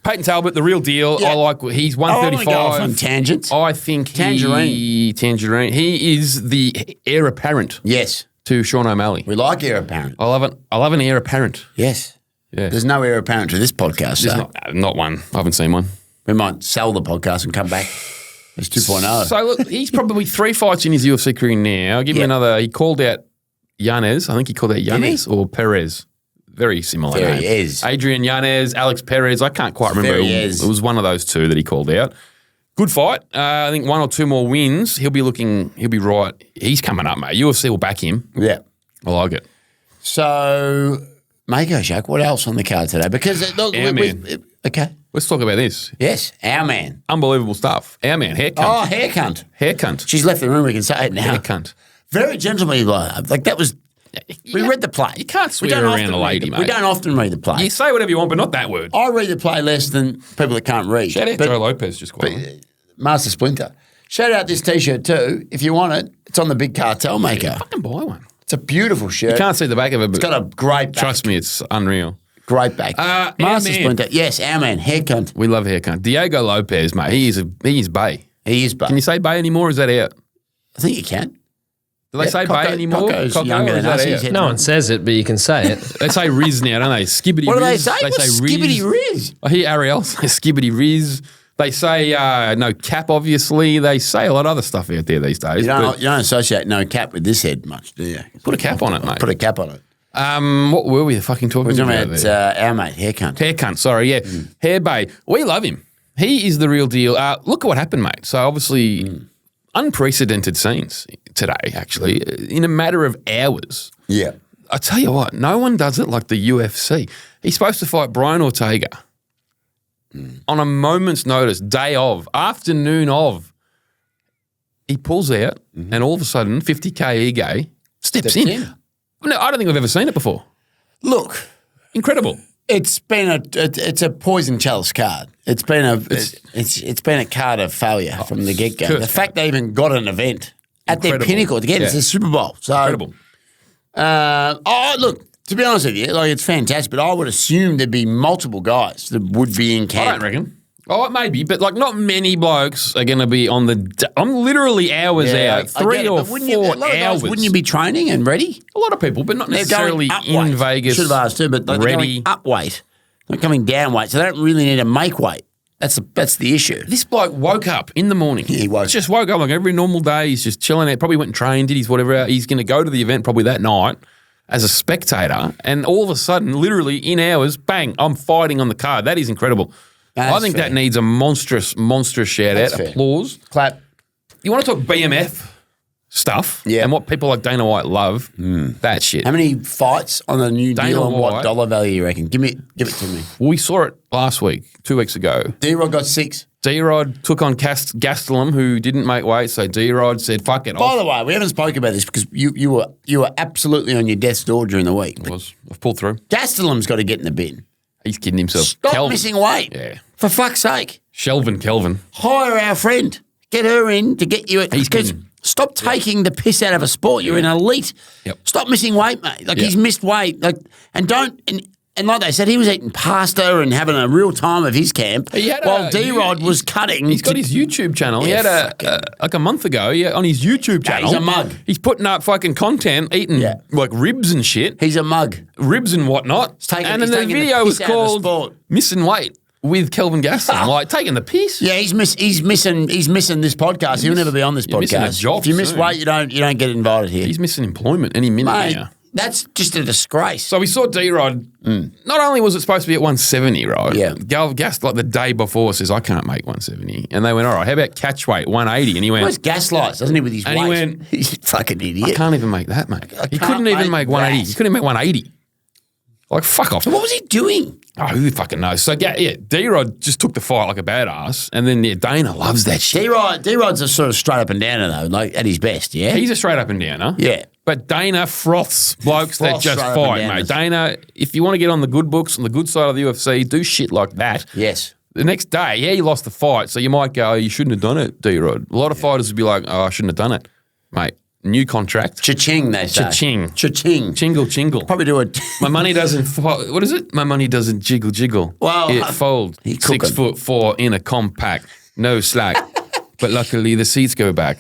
Peyton Talbot, the real deal. Yeah. I like. He's I want to go off on 135. tangents. I think Tangerine. He is the heir apparent Yes. to Sean O'Malley. We like heir apparent. I love an heir apparent. Yes. Yeah. There's no heir apparent to this podcast, There's so not one. I haven't seen one. we might sell the podcast and come back. It's 2.0. So look, he's probably 3 fights in his UFC career now. I'll give him Yeah. another. He called out Yanez. I think he called out Yanez he? or Perez. Very similar name. Perez. Adrian Yanez, Alex Perez. I can't quite remember. Perez. It was one of those two that he called out. Good fight. I think 1 or 2 more wins. He'll be right. He's coming up, mate. UFC will back him. Yeah. I like it. So, Mako Shack, what else on the card today? Because look, Our man. okay. Let's talk about this. Yes, our man. Unbelievable stuff. Our man, hair cunt. Oh, hair cunt. Hair cunt. She's left the room. We can say it now. Hair cunt. Very gentlemanly. Like that was. We read the play. You can't We swear don't around often a lady, read mate. We don't often read the play. You say whatever you want, but not that word. I read the play less than people that can't read. Shout out But- Joe Lopez just quietly. Master Splinter. Shout out this T-shirt too. If you want it, it's on the Big Cartel Maker. Fucking buy one. It's a beautiful shirt. You can't see the back of it, but It's got a great back. trust me, it's unreal. Great back. Our Master man. Splinter. Yes, our man. Hair cunt. We love hair cunt. Diego Lopez, mate. He is Bay. He is, but Can you say Bay anymore? Or is that out? I think you can. Do they say Bay anymore? Coco's Coco, younger or is than us. that He's out? No one says it, but you can say it. They say Riz now, don't they? Skibbity What do they Riz. say? They What's say Skibbity Riz? I hear Ariel say Skibbity Riz. They say no cap, obviously. They say a lot of other stuff out there these days. You don't associate no cap with this head much, do you? Put a cap on it, mate. Put a cap on it. What were we fucking talking We're talking about about there? our mate, Hair Cunt. Hair cunt, sorry, yeah. Hair Bay. We love him. He is the real deal. Look at what happened, mate. So obviously unprecedented scenes today, actually, in a matter of hours. Yeah. I tell you what, no one does it like the UFC. He's supposed to fight Brian Ortega on a moment's notice, day of, afternoon of. He pulls out and all of a sudden 50K Ige steps in. No, I don't think I've ever seen it before. Look, Incredible. it's been it's a poison chalice card. It's been a card of failure from the get go. Kurt. The fact they even got an event at their Incredible. pinnacle again, it's Yeah. a Super Bowl. So Incredible. Look, to be honest with you, like it's fantastic, but I would assume there'd be multiple guys that would be in I camp. don't reckon. Oh, it may be, but like not many blokes are going to be on the. I'm literally hours out, I 3 get it, or but 4 a lot of guys, hours. wouldn't you be training and ready? A lot of people, but not They're necessarily going up in weight. Vegas. Should have asked too, but like they're ready. going up weight. They're coming down weight, so they don't really need to make weight. That's the issue. This bloke woke up in the morning. He woke Just woke up like every normal day. He's just chilling out. Probably went and trained, did his whatever. He's going to go to the event probably that night as a spectator. And all of a sudden, literally in hours, bang, I'm fighting on the card. That is incredible. That's I think fair. that needs a monstrous shout That's out. fair. Applause. Clap. You want to talk BMF stuff Yeah. and what people like Dana White love? That shit. How many fights on the new Dana deal and what White. dollar value you reckon? Give it to me. We saw it last week, 2 weeks ago. D-Rod got 6. D-Rod took on Gastelum, who didn't make weight, so D-Rod said, fuck it. By the way, we haven't spoken about this because you were absolutely on your death's door during the week. But I've pulled through. Gastelum's got to get in the bin. He's kidding himself. Stop Kelvin. missing weight. Yeah. For fuck's sake. Kelvin. Hire our friend. Get her in to get you. He's Because kidding. stop taking the piss out of a sport. You're an elite. Yep. Stop missing weight, mate. Like Yep. he's missed weight. Like and like they said, he was eating pasta and having a real time of his camp He had while D-Rod was cutting. He's got his YouTube channel. He Yeah, had like a month ago, on his YouTube channel. he's a mug. He's putting up fucking content, eating Yeah. like ribs and shit, He's a mug. ribs and whatnot. taking- and he's then the taking the video was piss out of the called sport. Missing Weight with Kelvin Gaston. Like taking the piss. Yeah, he's missing this podcast. He'll never be on this you're missing a podcast. job If you miss soon. weight, you don't get invited here. He's missing employment any minute Mate, now. that's just a disgrace. So we saw D-Rod. Not only was it supposed to be at 170, right? Yeah. Gast like the day before says, I can't make 170. And they went, all right, how about catch weight, 180? And he went, Where's Gaslights, doesn't he, with his And he weight? went, He's a fucking I idiot. can't even make that, mate. He can't couldn't even make make 180. that. He couldn't even make 180. Like, fuck off. What was he doing? Oh, who fucking knows? So, yeah, D-Rod just took the fight like a badass. And then, Dana loves that shit. D-Rod's a sort of straight up and downer, though, like at his best, yeah? He's a straight up and downer. Yeah. But Dana froths blokes that Froths just straight up fight, and mate. downers. Dana, if you want to get on the good books, on the good side of the UFC, do shit like that. Yes. The next day, he lost the fight. So you might go, you shouldn't have done it, D-Rod. A lot of fighters would be like, oh, I shouldn't have done it. Mate, new contract. Cha-ching, they say. Cha-ching. Cha-ching. Jingle. Probably do it. My money doesn't, what is it? My money doesn't jiggle. Well, it fold. he cooking. 6'4" in a compact. No slack. But luckily the seats go back.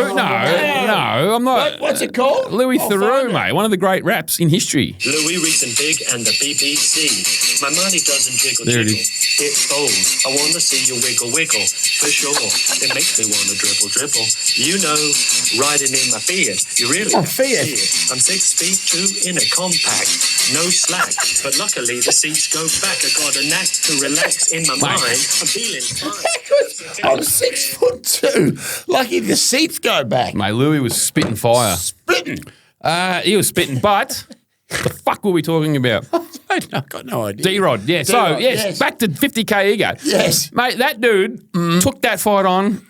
No, I'm not. What's it called? Louis I'll Theroux, find it. mate. One of the great raps in history. Louis Reason Big and the BBC. My money doesn't jiggle There it jiggle. is. It folds. I want to see you wiggle wiggle. For sure. It makes me want to dribble dribble. You know, riding in my Fiat. You really Oh, have to Fiat. see it. I'm 6'2" in a compact. No slack. But luckily the seats go back. I got a knack to relax in my mind. I'm feeling fine. I'm 6'2". Lucky the seats go back. Mate, Louis was spitting fire. Spitting. He was spitting, but the fuck were we talking about? I've got no idea. D-Rod, yeah. So, D-Rod, yes, yes. back to 50K ego. Yes. Mate, that dude took that fight on.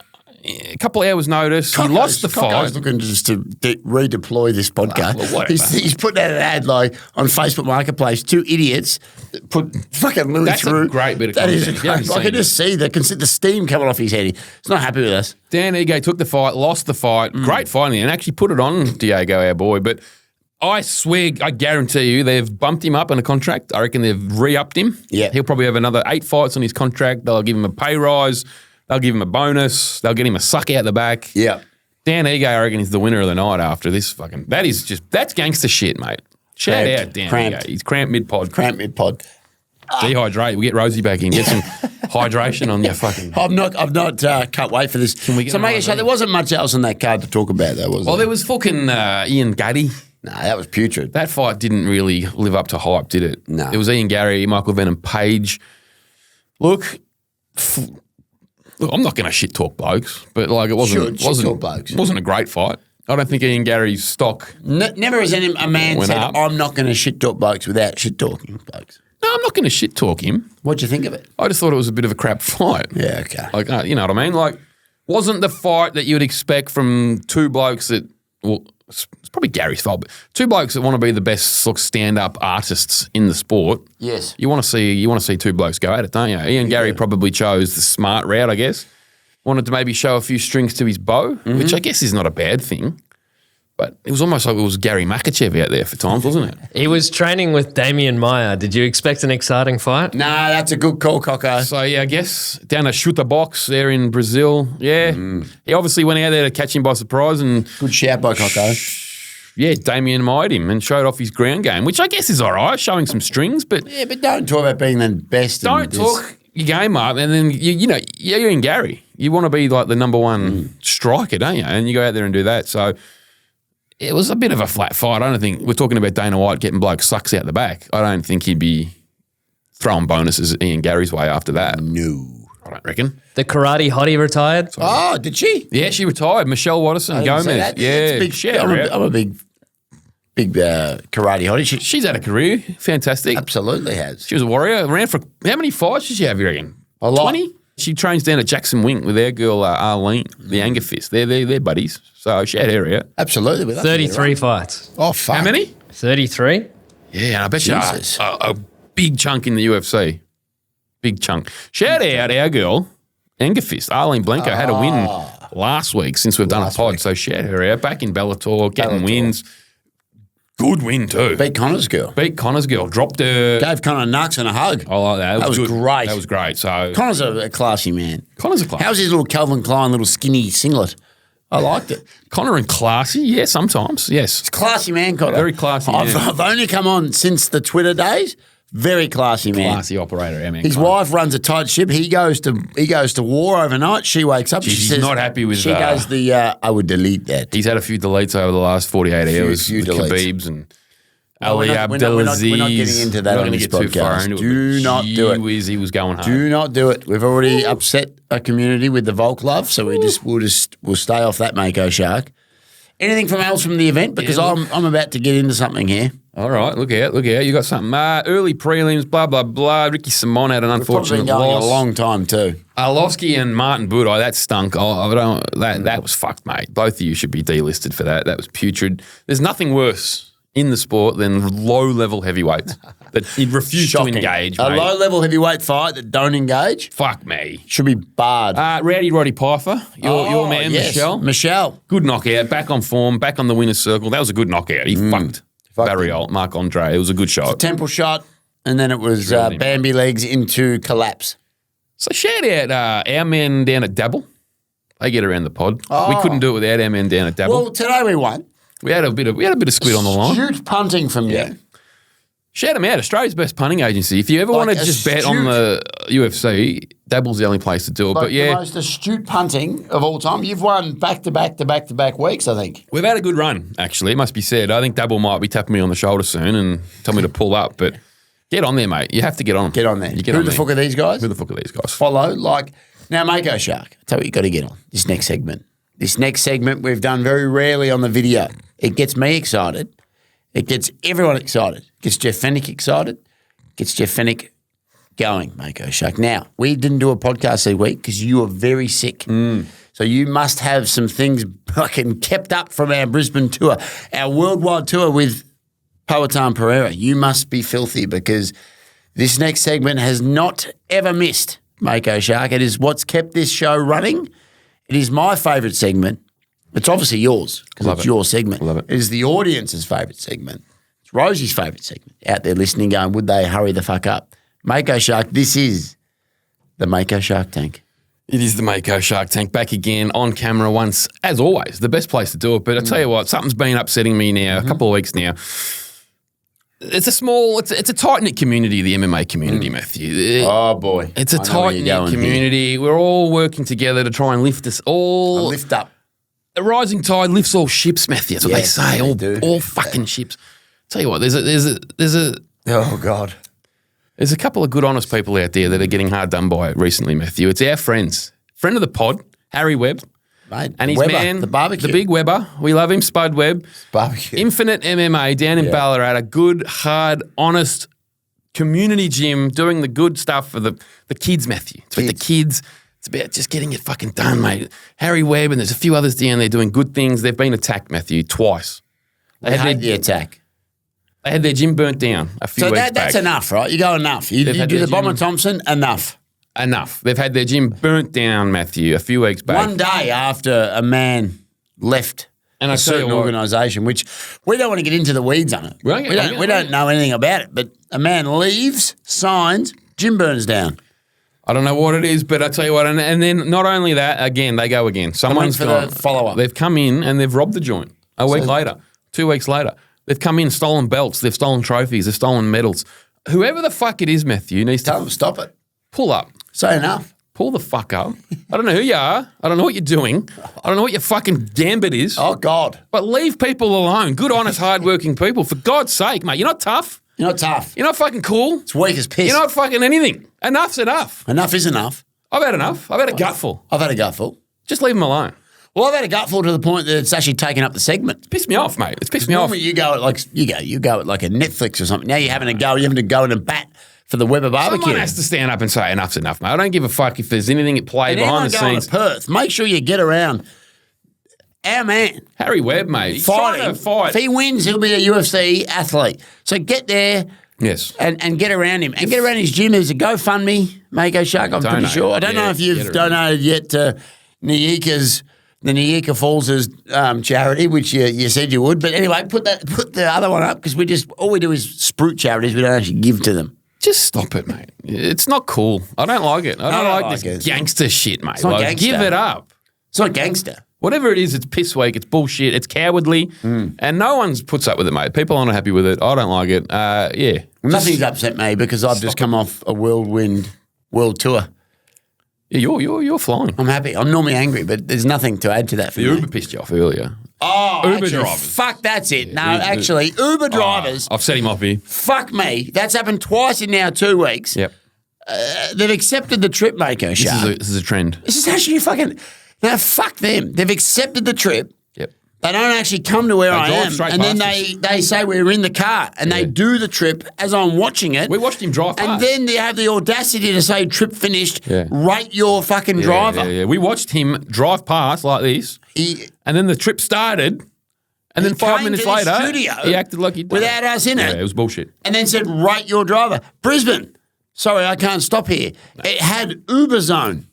a couple of hours notice. He lost the fight. Looking just to redeploy this podcast. Well, whatever. He's putting out an ad like on Facebook Marketplace. 2 idiots that put fucking Louis That's through. a great bit of That is content. great. I can just see the steam coming off his head. He's not happy with us. Dan Ige took the fight, lost the fight. Great fight, and actually put it on Diego, our boy. But I swear, I guarantee you, they've bumped him up in a contract. I reckon they've re-upped him. Yeah. He'll probably have another 8 fights on his contract. They'll give him a pay rise. They'll give him a bonus. They'll get him a suck out the back. Yeah. Dan Ige, I reckon, is the winner of the night after this fucking... That's gangster shit, mate. Shout out Dan Ige. He's cramped mid-pod. Dehydrate. We get Rosie back in. Get some hydration on your fucking... I've not can't wait for this. Can we get so, make sure there wasn't much else on that card to talk about, though, was there? Well, there was fucking Ian Gatti. No, that was putrid. That fight didn't really live up to hype, did it? No. It was Ian Gary, Michael Venom Page. Look, I'm not going to shit talk blokes, but like it wasn't a great fight. I don't think Ian Gary's stock. Never has a man said, up. I'm not going to shit talk blokes without shit talking blokes. No, I'm not going to shit talk him. What'd you think of it? I just thought it was a bit of a crap fight. Yeah, okay. Like, you know what I mean? Like, wasn't the fight that you would expect from two blokes that, well, it's probably Gary's fault, but two blokes that want to be the best sort of stand-up artists in the sport. Yes. You want to see two blokes go at it, don't you? Ian Gary probably chose the smart route, I guess. Wanted to maybe show a few strings to his bow, which I guess is not a bad thing. But it was almost like it was Gary Makachev out there for times, wasn't it? He was training with Damian Maia. Did you expect an exciting fight? Nah, that's a good call, Coco. So, yeah, I guess down a shooter box there in Brazil. Yeah. He obviously went out there to catch him by surprise and... Good shout by Coco. Yeah, Damien Maia him and showed off his ground game, which I guess is all right, showing some strings, but... Yeah, but don't talk about being the best. Don't talk your game up and then, you're in Gary. You want to be like the number one striker, don't you? And you go out there and do that. So it was a bit of a flat fight. I don't think... We're talking about Dana White getting bloke sucks out the back. I don't think he'd be throwing bonuses Ian Gary's way after that. No. I don't reckon. The karate hottie retired. Oh, did she? Yeah, she retired. Michelle Watterson Gomez. Yeah, Big, I'm a big karate hottie. She's had a career. Fantastic. Absolutely has. She was a warrior. Ran for how many fights did she have, you reckon? A lot. 20? She trains down at Jackson Wink with their girl Arlene, the Anger Fist. They're buddies. So she had area. Absolutely. With 33 fights. Oh, fuck. How many? 33? Yeah, and I bet Jesus. you a big chunk in the UFC. Big chunk. Shout out our girl, Anger Fist. Arlene Blanco had a win last week since we've done a pod. So shout her out. Back in Bellator, getting wins. Good win too. Beat Connor's girl. Dropped her. Gave Connor nuts and a hug. I like that. That was good. great. That was great. So Connor's a classy man. Connor's a classy. How's his little Calvin Klein little skinny singlet? I liked it. Connor and classy, yeah, sometimes, yes. Classy man, Connor. Very classy man. I've only come on since the Twitter days. Very classy man. Classy operator, yeah, man. His wife runs a tight ship. He goes to war overnight. She wakes up. She's she says, not happy with. She goes I would delete that. He's had a few deletes over the last 48 hours. Few with deletes. Khabib's and Ali Abdelaziz. We're not getting into that on this podcast. Do not do it. He was going home. Do not do it. We've already upset a community with the Volk love, so we'll stay off that Mako Shark. Anything else from the event? Because I'm about to get into something here. All right, look out. You got something. Early prelims, blah, blah, blah. Ricky Simon had an unfortunate Probably going loss. a long time too. Arlovsky and Martin Budai, that stunk. That was fucked, mate. Both of you should be delisted for that. That was putrid. There's nothing worse in the sport than low-level heavyweights that refuse to engage, mate. A low-level heavyweight fight that don't engage? Fuck me. Should be barred. Rowdy Roddy Piper, your man, yes. Michelle. Good knockout, back on form, back on the winner's circle. That was a good knockout. He fucked Barriol, Marc-Andre. It was a good shot. Temple shot, and then it was Bambi legs into collapse. So shout out our men down at Dabble. They get around the pod. We couldn't do it without our men down at Dabble. Well, today we won. We had a bit of squid on the line. Huge punting from you. Shout them out. Australia's best punting agency. If you ever want to just bet on the UFC, Dabble's the only place to do it. But the most astute punting of all time. You've won back-to-back weeks, I think. We've had a good run, actually. It must be said. I think Dabble might be tapping me on the shoulder soon and tell me to pull up. But get on there, mate. You have to get on. Get on there. Who the fuck are these guys? Who the fuck are these guys? Follow, now Mako Shark. I'll tell you what you got to get on. This next segment we've done very rarely on the video. It gets me excited. It gets everyone excited. It gets Jeff Fennick excited. It gets Jeff Fennick going, Mako Shark. Now, we didn't do a podcast this week because you were very sick. So you must have some things fucking kept up from our Brisbane tour, our worldwide tour with Alex Pereira. You must be filthy because this next segment has not ever missed, Mako Shark. It is what's kept this show running. It is my favourite segment. It's obviously yours because it's your segment. Love it. It is the audience's favourite segment. It's Rosie's favourite segment. Out there listening going, would they hurry the fuck up? Mako Shark, this is the Mako Shark Tank. It is the Mako Shark Tank back again on camera once, as always, the best place to do it. But I tell you what, something's been upsetting me now, a couple of weeks now. It's a tight-knit community, the MMA community, Matthew. Oh, boy. It's a tight-knit community. Here. We're all working together to try and lift us all. Lift up. A rising tide lifts all ships, Matthew. That's what they say. All fucking ships. Tell you what, there's a oh God. There's a couple of good, honest people out there that are getting hard done by recently, Matthew. It's our friend of the pod, Harry Webb. Mate, and his Webber, man, the barbecue. the big Webber. We love him, Spud Webb. Barbecue. Infinite MMA down in Ballarat, a good, hard, honest community gym doing the good stuff for the kids, Matthew. It's about the kids. It's about just getting it fucking done, mate. Harry Webb and there's a few others down there doing good things. They've been attacked, Matthew, twice. They had the attack. They had their gym burnt down a few weeks back. So that's enough, right? You go enough. You do the Bomber Thompson, enough. Enough. They've had their gym burnt down, Matthew, a few weeks back. One day after a man left a certain organisation, which we don't want to get into the weeds on it. We don't know anything about it, but a man leaves, signs, gym burns down. I don't know what it is, but I tell you what, and then not only that, again, they go again. Someone's gone. The follow-up. They've come in and they've robbed the joint a week later, 2 weeks later. They've come in, stolen belts, they've stolen trophies, they've stolen medals. Whoever the fuck it is, Matthew, needs to... Tell them stop it. Pull up. Say enough. Pull the fuck up. I don't know who you are. I don't know what you're doing. I don't know what your fucking gambit is. Oh, God. But leave people alone. Good, honest, hard-working people. For God's sake, mate. You're not tough. You're not tough. You're not fucking cool. It's weak as piss. You're not fucking anything. Enough's enough. Enough is enough. I've had enough. I've had a gutful. I've had a gutful. Just leave them alone. Well, I've had a gutful to the point that it's actually taken up the segment. It's pissed me off, mate. It's pissed me off. Normally you go at like a Netflix or something. Now you're having to go. You're having to go in a bat for the Weber barbecue. Someone has to stand up and say enough's enough, mate. I don't give a fuck if there's anything at play behind the scenes. To Perth, make sure you get around our man Harry Webb, mate. He's fight. Fight. If he wins, he'll be a UFC athlete. So get there. Yes. And get around him. And get around his gym. There's a GoFundMe, Mako Shark, I'm pretty sure. I don't know if you've donated yet to the Nyika Falls' charity, which you said you would. But anyway, put the other one up because all we do is spruik charities. We don't actually give to them. Just stop it, mate. It's not cool. I don't like it. I don't like this gangster shit, mate. It's not gangster. Give it up. It's not gangster. Whatever it is, it's piss weak, it's bullshit, it's cowardly, and no one puts up with it, mate. People aren't happy with it. I don't like it. Yeah. Nothing's upset me because I've just come off a whirlwind world tour. Yeah, you're flying. I'm happy. I'm normally angry, but there's nothing to add to that for me. The Uber pissed you off earlier. Oh, Uber actually, drivers. Fuck, that's it. No, actually, Uber drivers. I've set him off here. Fuck me. That's happened twice in now 2 weeks. Yep. They've accepted the trip, Mako Shark. This is a trend. This is actually fucking... Now, fuck them. They've accepted the trip. Yep. They don't actually come to where I am. And then they say we're in the car and they do the trip as I'm watching it. We watched him drive past. And then they have the audacity to say trip finished, rate your fucking driver. Yeah. We watched him drive past like this and then the trip started and then 5 minutes later he acted like he'd done without us in it. Yeah, it was bullshit. And then said rate your driver. Brisbane. Sorry, I can't stop here. No. It had Uber Zone.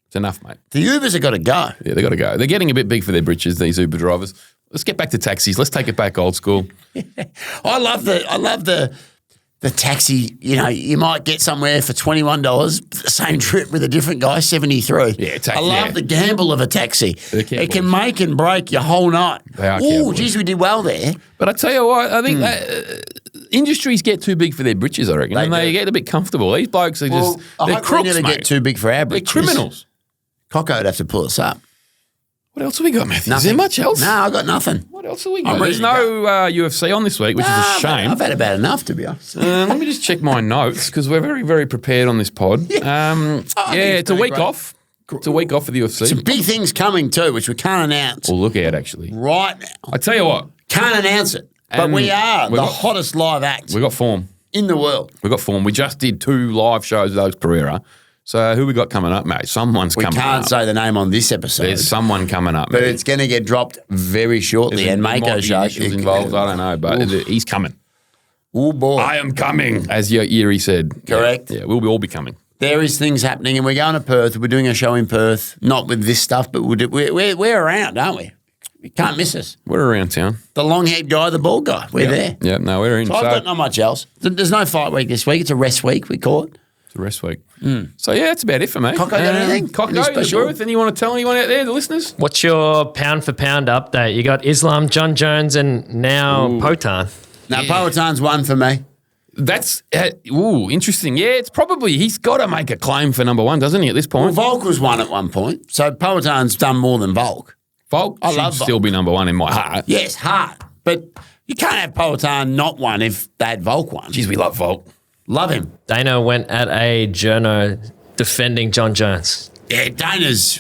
It's enough, mate. The Ubers have got to go. Yeah, they got to go. They're getting a bit big for their britches, these Uber drivers. Let's get back to taxis. Let's take it back old school. I love the taxi. You know, you might get somewhere for $21, the same trip with a different guy, 73. Yeah, I love the gamble of a taxi. It can make and break your whole night. They are Oh, geez, we did well there. But I tell you what, I think that industries get too big for their britches, I reckon, and they get a bit comfortable. These blokes are just they're crooks, we never get too big for our britches. They're criminals. Coco would have to pull us up. What else have we got, Matthew? Nothing. Is there much else? No, I got nothing. What else have we got? There's no UFC on this week, which is a shame. I've had about enough, to be honest. Let me just check my notes because we're very, very prepared on this pod. It's a week off. It's a week off for the UFC. Some big things coming too, which we can't announce. We'll look at actually. Right now. I tell you what. Can't announce it. But we are the hottest live act. We got form. in the world. We've got form. We just did 2 live shows with Alex Pereira. So who we got coming up, mate? Someone's coming up. We can't say the name on this episode. There's someone coming up, but mate. it's going to get dropped very shortly. And Mako Shark is involved. I don't know, but he's coming. Oh, boy. I am coming, as Yuri said. Correct. Yeah, we'll all be coming. There is things happening, and we're going to Perth. We're doing a show in Perth, not with this stuff, but we're around, aren't we? You can't miss us. We're around town. The long-haired guy, the bald guy, we're there. Yeah, no, we're in. So I've got not much else. There's no fight week this week. It's a rest week, we call it. It's a rest week. So, yeah, that's about it for me. Cocko, got anything? Cocko, Anything special? anything you want to tell anyone out there, the listeners? What's your pound for pound update? You got Islam, John Jones, and now Potan. Now, Poetan's one for me. That's, interesting. Yeah, it's probably, he's got to make a claim for number 1, doesn't he, at this Well, point? Volk was one at one point, so Poetan's done more than Volk. Volk I should love still Volk. be number 1 in my heart. Yes, hard. But you can't have Poetan not one if they had Volk one. Jeez, we love Volk. Love him. Dana went at a journo defending John Jones. Yeah, Dana loves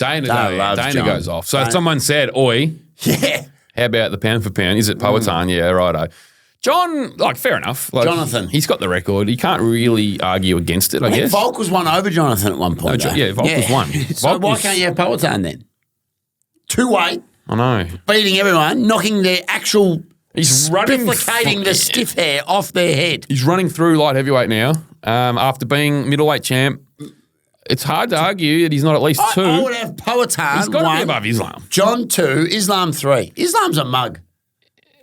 John. goes off. So if someone said, oi, Yeah. how about the pound for pound? Is it Poetan? Yeah, righto. John, fair enough. Jonathan. He's got the record. He can't really argue against it, I guess. Volk was one over Jonathan at one point. though. Volk was one. So Volk why was- can't you have Poetan then? 2-weight, I know. beating everyone, knocking their actual, He's running spifflicating the stiff hair off their head. He's running through light heavyweight now. After being middleweight champ, it's hard to argue that he's not at least 2. I would have Poetan He's got to 1, be above Islam. John 2, Islam 3. Islam's a mug.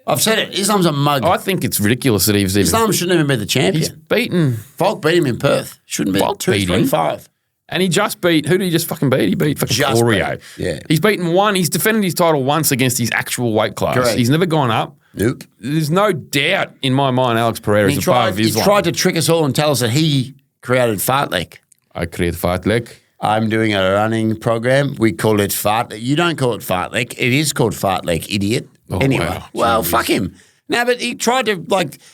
I've said it. Islam's a mug. I think it's ridiculous that he's even. Islam shouldn't even be the He's champion. beaten. Volk beat him in Perth. Shouldn't be. Volk 2, beat 3, him. 5. And he just beat, who did he just fucking beat? He beat fucking Just Corio. beat, yeah. He's beaten 1. He's defended his title once against his actual weight class. Correct. He's never gone up. Nope. There's no doubt in my mind Alex Pereira is above He Islam. tried to trick us all and tell us that he created Fartlek. I create Fartlek. I'm doing a running program. We call it Fartlek. You don't call it Fartlek. It is called Fartlek, idiot. Oh, anyway, wow. well, Jeez. fuck him. No, but he tried to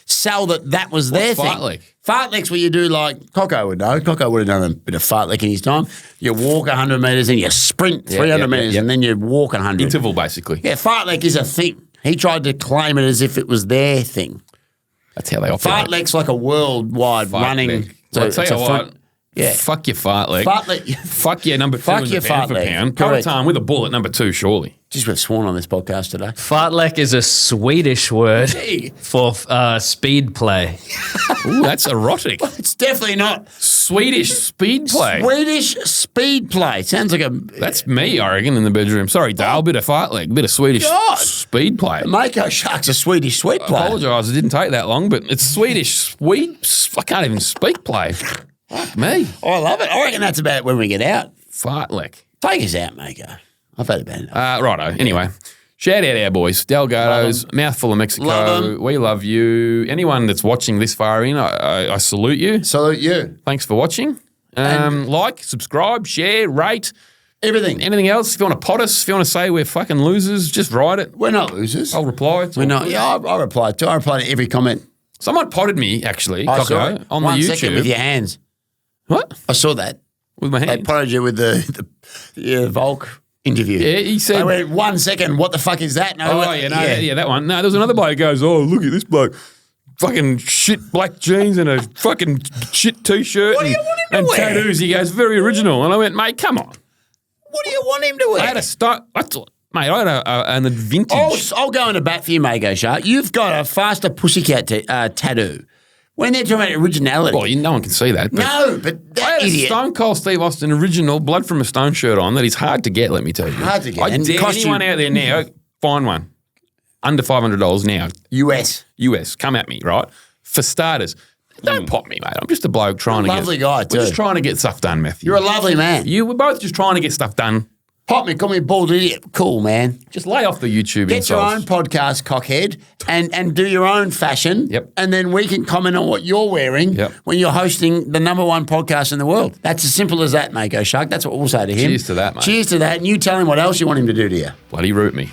sell that was their What's thing. fartlek? Fartlek's where you do Cocko would know. Cocko would have done a bit of fartlek in his time. You walk 100 metres and you sprint 300 metres and then you walk 100. Interval, basically. Yeah, fartlek is a thing. He tried to claim it as if it was their thing. That's how they operate. Fartlek's like a worldwide running. Fartlek. Well, I'll tell it's a you front- what. Yeah. Fuck your Fartlek. Fartlek. Fuck your number 2 Fuck in your the pound for Fartlek. pound. Correct. Poetan with a bullet, number 2, surely. Just we've sworn on this podcast today. Fartlek is a Swedish word for speed play. Ooh, that's erotic. It's definitely not Swedish speed play. Swedish speed play. Sounds like a That's me, I reckon, in the bedroom. Sorry, Dale. Bit of Fartlek, bit of Swedish God. speed play. Mako Shark's a Swedish sweet I play. apologise, it didn't take that long, but it's Swedish I can't even speak play. Fuck me. Oh, I love it. I reckon that's about when we get out. Fartlek. Take us out, Mako. I've had a bad enough. Righto. Anyway, shout out our boys. Delgado's, Mouthful of Mexico. Love 'em. We love you. Anyone that's watching this far in, I salute you. Salute you. Thanks for watching. Like, subscribe, share, rate. Everything. Anything else? If you want to pot us, if you want to say we're fucking losers, just write it. We're not losers. I'll reply. It's We're all not. good. Yeah, I replied to every comment. Someone potted me, actually, I saw Cocko, it. on 1 the second YouTube. with your hands. What? I saw that. With my They hand. potted you with the Volk interview. Yeah, he said. They went 1 second. What the fuck is that? No, Yeah, that one. No, there was another bloke who goes, oh, look at this bloke. Fucking shit black jeans and a fucking shit t-shirt What do you want him to and wear? tattoos. He goes, very original. And I went, mate, come on. What do you want him to wear? I had a vintage. I'll go into bat for you, Mako Shark. You've got a faster pussycat tattoo. When they're talking about originality. Well, no one can see that. But No, but I that had a idiot. Stone Cold Steve Austin original Blood from a Stone shirt on that is hard to get, let me tell you. Hard to get. I And dare cost anyone you- out there now, find one. Under $500 now. US. Come at me, right? For starters, don't pop me, mate. I'm just a bloke trying to Lovely guy, We're too. just trying to get stuff done, Matthew. You're a lovely man. We're both just trying to get stuff done. Pop me, call me a bald idiot. Cool, man. Just lay off the YouTube Get your own insults. podcast, cockhead, and do your own fashion. Yep. And then we can comment on what you're wearing Yep. when you're hosting the #1 podcast in the world. That's as simple as that, Mako Shark. That's what we'll say to him. Cheers to that, mate. Cheers to that. And you tell him what else you want him to do to you. Bloody root me.